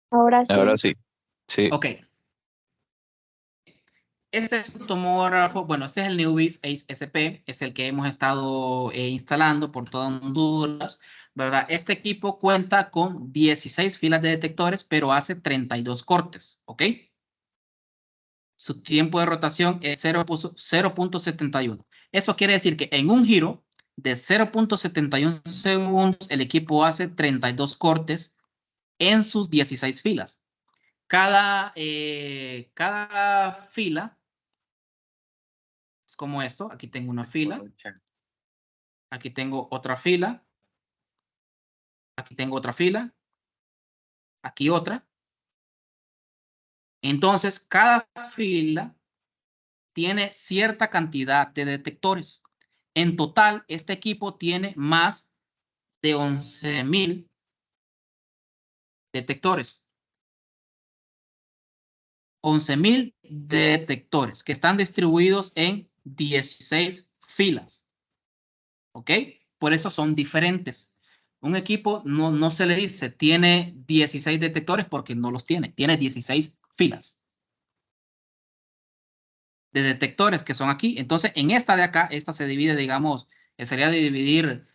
Ahora sí. Ahora sí. Sí. Ok. Este es un tomógrafo, bueno, este es el Newbies Ace SP, es el que hemos estado instalando por toda Honduras, ¿verdad? Este equipo cuenta con 16 filas de detectores, pero hace 32 cortes, ¿ok? Su tiempo de rotación es 0.71. Eso quiere decir que en un giro de 0.71 segundos, el equipo hace 32 cortes en sus 16 filas. Cada fila es como esto. Aquí tengo una fila. Aquí tengo otra fila. Aquí tengo otra fila. Aquí otra. Entonces, cada fila tiene cierta cantidad de detectores. En total, este equipo tiene más de 11,000 detectores. 11,000 detectores que están distribuidos en 16 filas. ¿Ok? Por eso son diferentes. Un equipo no se le dice tiene 16 detectores porque no los tiene. Tiene 16 filas de detectores que son aquí. Entonces, en esta de acá, esta se divide, digamos, sería de dividir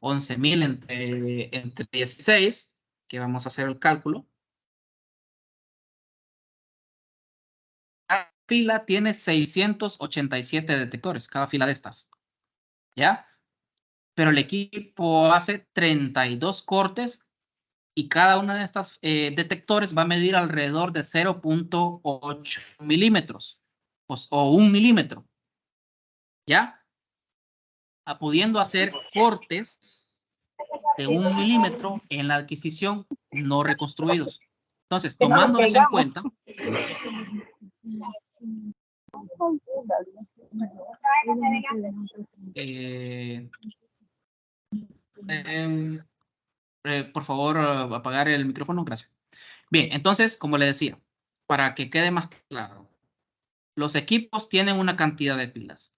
11,000 entre 16, que vamos a hacer el cálculo. Cada fila tiene 687 detectores, cada fila de estas. ¿Ya? Pero el equipo hace 32 cortes y cada una de estas detectores va a medir alrededor de 0.8 milímetros o 1 milímetro. ¿Ya? Pudiendo hacer cortes de 1 milímetro en la adquisición no reconstruidos. Entonces, tomando eso en cuenta, por favor, apagar el micrófono, gracias. Bien, entonces, como le decía, para que quede más claro, los equipos tienen una cantidad de filas.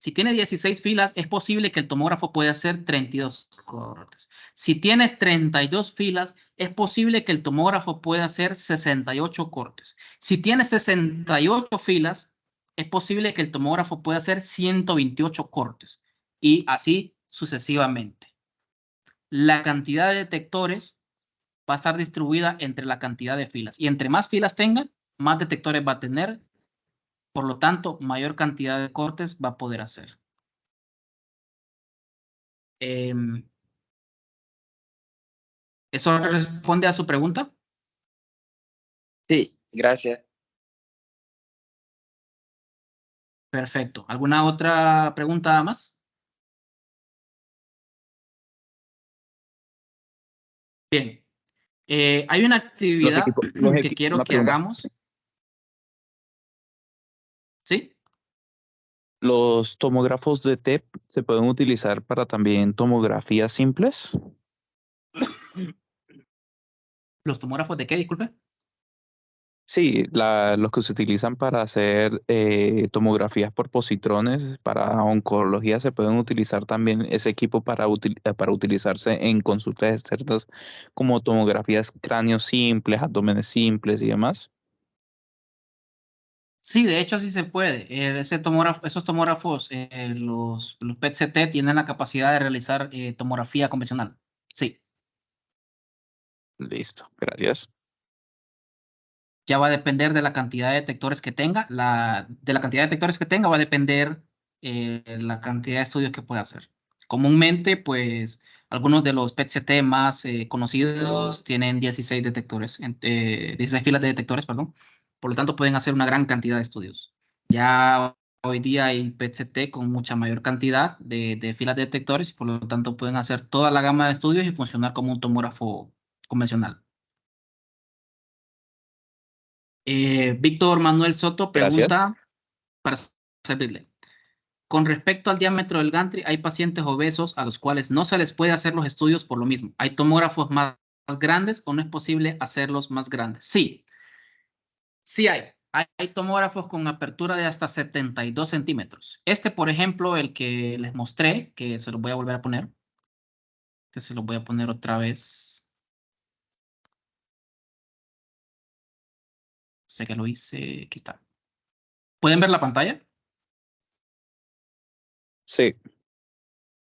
Si tiene 16 filas, es posible que el tomógrafo pueda hacer 32 cortes. Si tiene 32 filas, es posible que el tomógrafo pueda hacer 68 cortes. Si tiene 68 filas, es posible que el tomógrafo pueda hacer 128 cortes. Y así sucesivamente. La cantidad de detectores va a estar distribuida entre la cantidad de filas. Y entre más filas tenga, más detectores va a tener. Por lo tanto, mayor cantidad de cortes va a poder hacer. ¿Eso responde a su pregunta? Sí, gracias. Perfecto. ¿Alguna otra pregunta más? Bien. Hay una actividad que quiero una que pregunta. hagamos. ¿Sí? ¿Los tomógrafos de TEP se pueden utilizar para también tomografías simples? ¿Los tomógrafos de qué? Disculpe. Sí, los que se utilizan para hacer tomografías por positrones, para oncología, se pueden utilizar también ese equipo para utilizarse en consultas externas como tomografías cráneos simples, abdómenes simples y demás. Sí, de hecho sí se puede. Esos tomógrafos, los PET-CT, tienen la capacidad de realizar tomografía convencional. Sí, Listo, gracias. ya va a depender de la cantidad de detectores que tenga. De la cantidad de detectores que tenga va a depender la cantidad de estudios que pueda hacer. Comúnmente, pues, algunos de los PET-CT más conocidos tienen 16 detectores, 16 filas de detectores, perdón. Por lo tanto, pueden hacer una gran cantidad de estudios. Ya hoy día hay PET-CT con mucha mayor cantidad de filas de detectores y por lo tanto pueden hacer toda la gama de estudios y funcionar como un tomógrafo convencional. Víctor Manuel Soto Gracias. pregunta para servirle. Con respecto al diámetro del gantry, hay pacientes obesos a los cuales no se les puede hacer los estudios por lo mismo. ¿Hay tomógrafos más grandes o no es posible hacerlos más grandes? Sí, sí hay. Hay tomógrafos con apertura de hasta 72 centímetros. Este, por ejemplo, el que les mostré, que se los voy a volver a poner. Que se los voy a poner otra vez. Sé que lo hice. Aquí está. ¿Pueden ver la pantalla? Sí.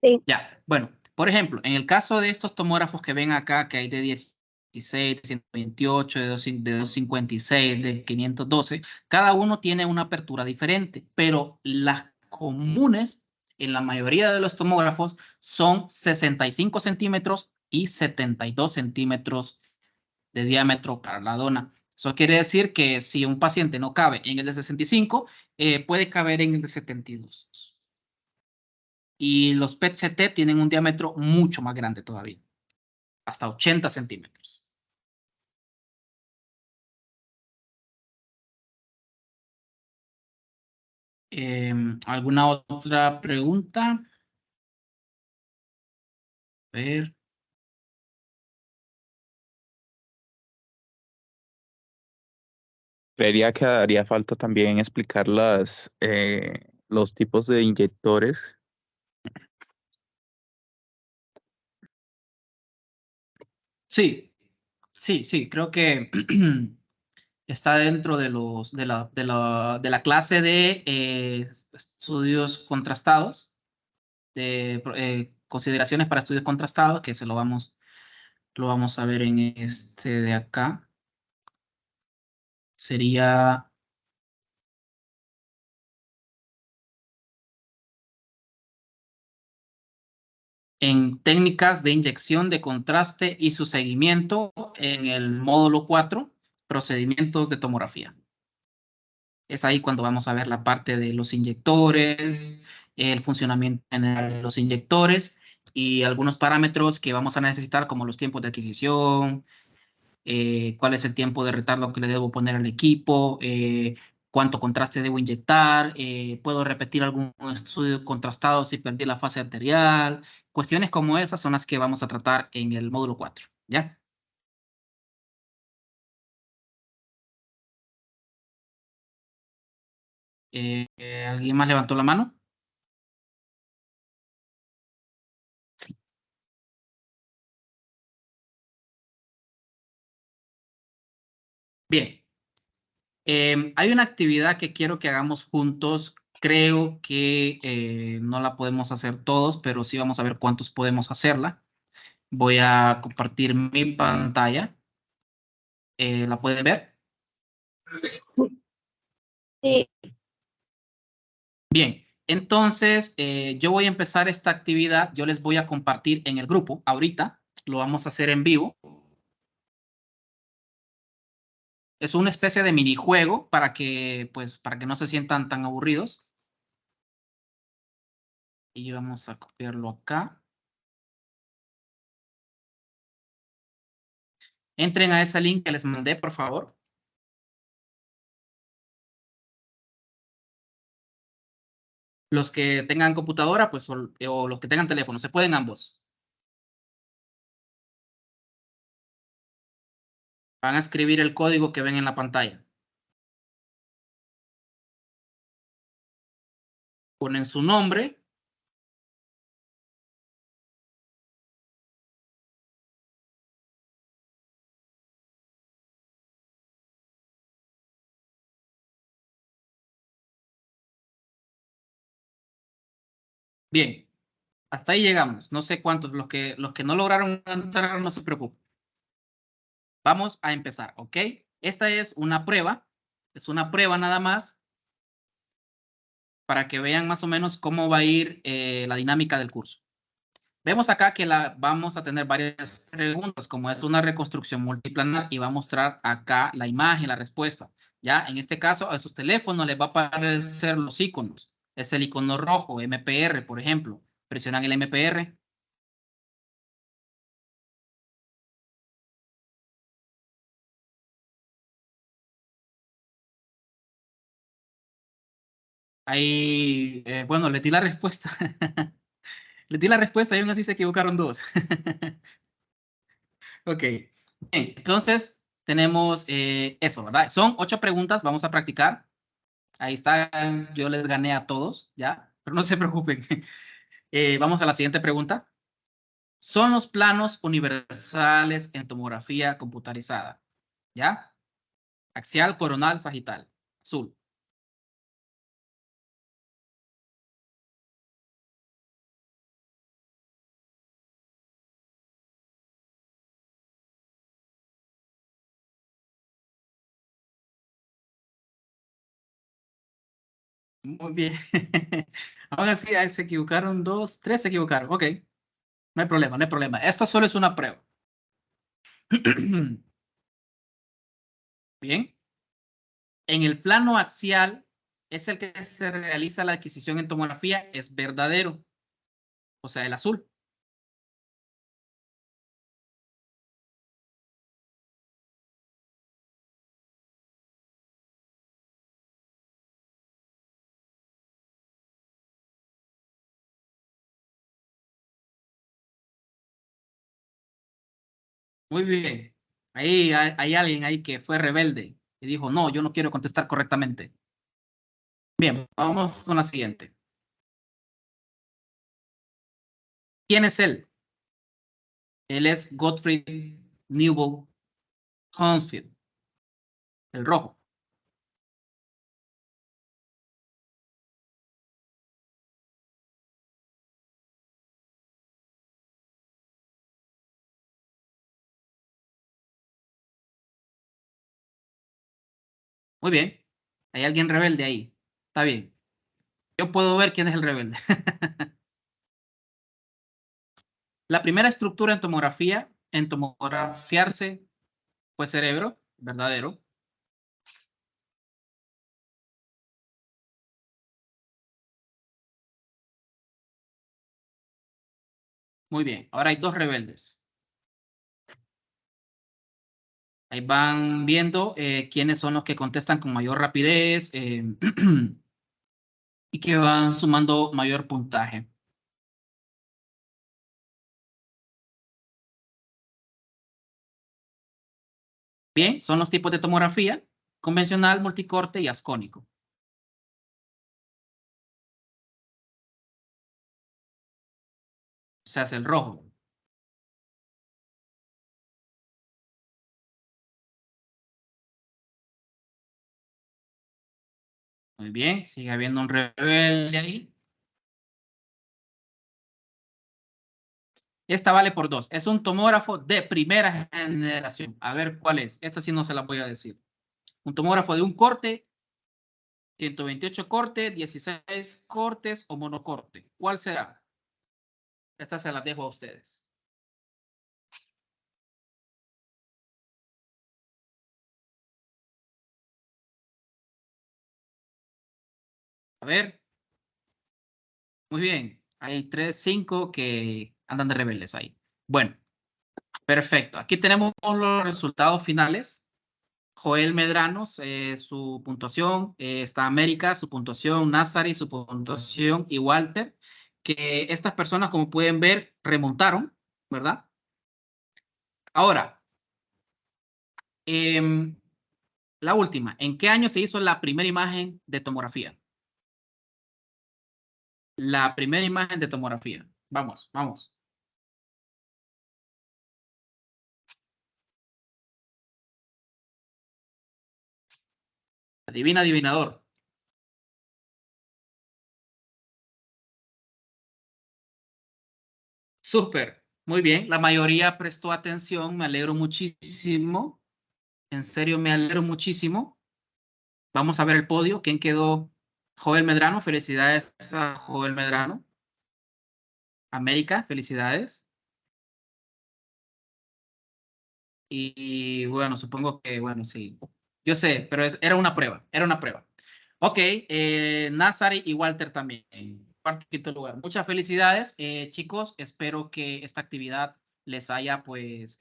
Sí. Ya, bueno, por ejemplo, en el caso de estos tomógrafos que ven acá, que hay de 16, de 128, de 256, de 512, cada uno tiene una apertura diferente, pero las comunes en la mayoría de los tomógrafos son 65 centímetros y 72 centímetros de diámetro para la dona. Eso quiere decir que si un paciente no cabe en el de 65, puede caber en el de 72. Y los PET-CT tienen un diámetro mucho más grande todavía, hasta 80 centímetros. ¿Alguna otra pregunta? A ver. Creería que haría falta también explicar los tipos de inyectores. Sí, sí, creo que está dentro de la clase de estudios contrastados, de consideraciones para estudios contrastados, que lo vamos a ver en este de acá. Sería en técnicas de inyección de contraste y su seguimiento en el módulo 4, procedimientos de tomografía. Es ahí cuando vamos a ver la parte de los inyectores, el funcionamiento general de los inyectores y algunos parámetros que vamos a necesitar como los tiempos de adquisición, cuál es el tiempo de retardo que le debo poner al equipo, cuánto contraste debo inyectar, puedo repetir algún estudio contrastado si perdí la fase arterial. Cuestiones como esas son las que vamos a tratar en el módulo 4, ¿ya? ¿Alguien más levantó la mano? Bien. Hay una actividad que quiero que hagamos juntos. Creo que no la podemos hacer todos, pero sí vamos a ver cuántos podemos hacerla. Voy a compartir mi pantalla. ¿La pueden ver? Sí. Bien, entonces yo voy a empezar esta actividad. Yo les voy a compartir en el grupo ahorita. Lo vamos a hacer en vivo. Es una especie de minijuego para que no se sientan tan aburridos. Y vamos a copiarlo acá. Entren a ese link que les mandé, por favor. Los que tengan computadora, pues, o los que tengan teléfono, se pueden ambos. Van a escribir el código que ven en la pantalla. ponen su nombre. Bien, hasta ahí llegamos. No sé cuántos, los que no lograron entrar, no se preocupen. Vamos a empezar, ¿ok? Esta es una prueba nada más para que vean más o menos cómo va a ir la dinámica del curso. Vemos acá que vamos a tener varias preguntas, como es una reconstrucción multiplanar y va a mostrar acá la imagen, la respuesta. Ya, en este caso, a sus teléfonos les va a aparecer los iconos. Es el icono rojo, MPR, por ejemplo. Presionan el MPR. Ahí, bueno, les di la respuesta. Les di la respuesta y aún así se equivocaron dos. Ok. Bien, entonces tenemos eso, ¿verdad? Son 8 preguntas, vamos a practicar. Ahí está, yo les gané a todos, ¿ya? Pero no se preocupen. Vamos a la siguiente pregunta. Son los planos universales en tomografía computarizada, ¿ya? Axial, coronal, sagital. Azul. Muy bien. Aún así, ahí se equivocaron 2, 3 se equivocaron. Ok. No hay problema, no hay problema. Esta solo es una prueba. Bien. En el plano axial es el que se realiza la adquisición en tomografía, es verdadero. O sea, el azul. Muy bien. Ahí hay alguien ahí que fue rebelde y dijo, no, yo no quiero contestar correctamente. Bien, vamos con la siguiente. ¿Quién es él? Él es Gottfried Neubuhr Honsfield, el rojo. Muy bien. Hay alguien rebelde ahí. Está bien. Yo puedo ver quién es el rebelde. La primera estructura en tomografiarse fue cerebro, verdadero. Muy bien. Ahora hay 2 rebeldes. Ahí van viendo quiénes son los que contestan con mayor rapidez y que van sumando mayor puntaje. Bien, son los tipos de tomografía: convencional, multicorte y ascónico. Se hace el rojo. Muy bien, sigue habiendo un rebelde ahí. Esta vale por 2. Es un tomógrafo de primera generación. A ver cuál es. Esta sí no se la voy a decir. Un tomógrafo de un corte, 128 cortes, 16 cortes o monocorte. ¿Cuál será? Esta se las dejo a ustedes. A ver. Muy bien. Hay 3, 5 que andan de rebeldes ahí. Bueno, perfecto. Aquí tenemos los resultados finales. Joel Medrano, su puntuación, está América, su puntuación, Nazari, su puntuación y Walter, que estas personas, como pueden ver, remontaron, ¿verdad? Ahora, la última, ¿en qué año se hizo la primera imagen de tomografía? la primera imagen de tomografía. Vamos, vamos. Adivina, adivinador. Súper, muy bien. La mayoría prestó atención. Me alegro muchísimo. En serio, me alegro muchísimo. Vamos a ver el podio. ¿Quién quedó? Joel Medrano. Felicidades a Joel Medrano. América, felicidades. Y bueno, supongo que, bueno, sí. Yo sé, pero era una prueba, era una prueba. Ok, Nazari y Walter también. Cuarto y quinto lugar. Muchas felicidades, chicos. Espero que esta actividad les haya, pues,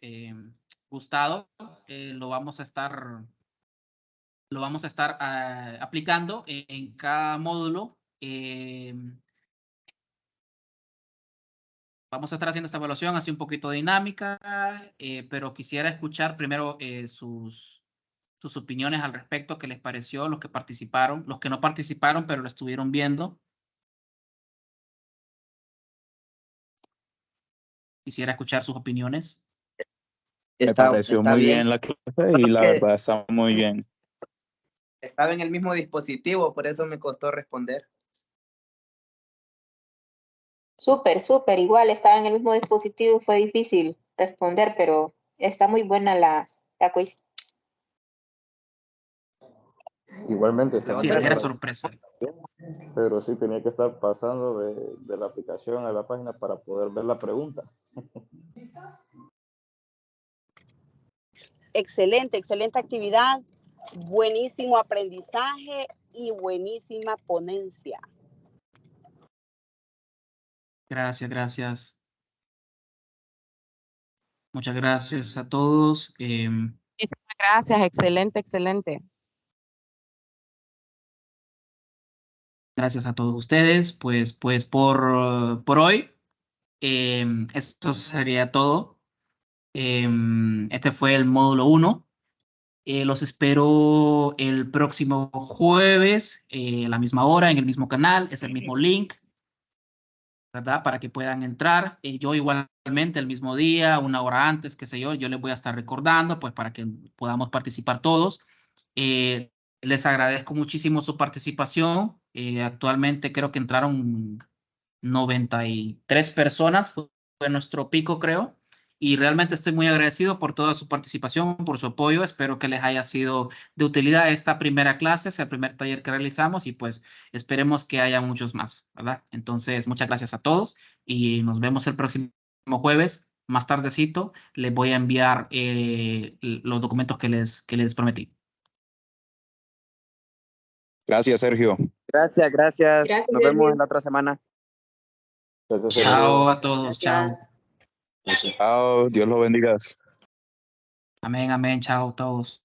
gustado. Lo vamos a estar aplicando en cada módulo. Vamos a estar haciendo esta evaluación así un poquito dinámica, pero quisiera escuchar primero sus opiniones al respecto, qué les pareció, los que participaron, los que no participaron, pero lo estuvieron viendo. Quisiera escuchar sus opiniones. Me pareció muy bien la clase y la Porque verdad está muy bien. estaba en el mismo dispositivo, por eso me costó responder. Súper, súper. Igual estaba en el mismo dispositivo, fue difícil responder, pero está muy buena la quiz. Igualmente La Sí, tenía otra era la sorpresa. pero sí tenía que estar pasando de la aplicación a la página para poder ver la pregunta. Excelente, excelente actividad, buenísimo aprendizaje y buenísima ponencia. Gracias, gracias. Muchas gracias a todos. Gracias, excelente, excelente. Gracias a todos ustedes. Pues por hoy, eso sería todo. Este fue el módulo 1. Los espero el próximo jueves, a la misma hora, en el mismo canal, es el mismo link, ¿verdad? Para que puedan entrar. Yo igualmente el mismo día, una hora antes, qué sé yo les voy a estar recordando, pues para que podamos participar todos. Les agradezco muchísimo su participación. Actualmente creo que entraron 93 personas, fue nuestro pico, creo. Y realmente estoy muy agradecido por toda su participación, por su apoyo. Espero que les haya sido de utilidad esta primera clase, es el primer taller que realizamos y pues esperemos que haya muchos más, ¿verdad? Entonces, muchas gracias a todos y nos vemos el próximo jueves. Más tardecito les voy a enviar los documentos que les prometí. Gracias, Sergio. Gracias, gracias. Gracias, Nos vemos Sergio. en la otra semana. Entonces, Chao a todos, chao. Chao, Dios los bendiga. Amén, amén, chao a todos.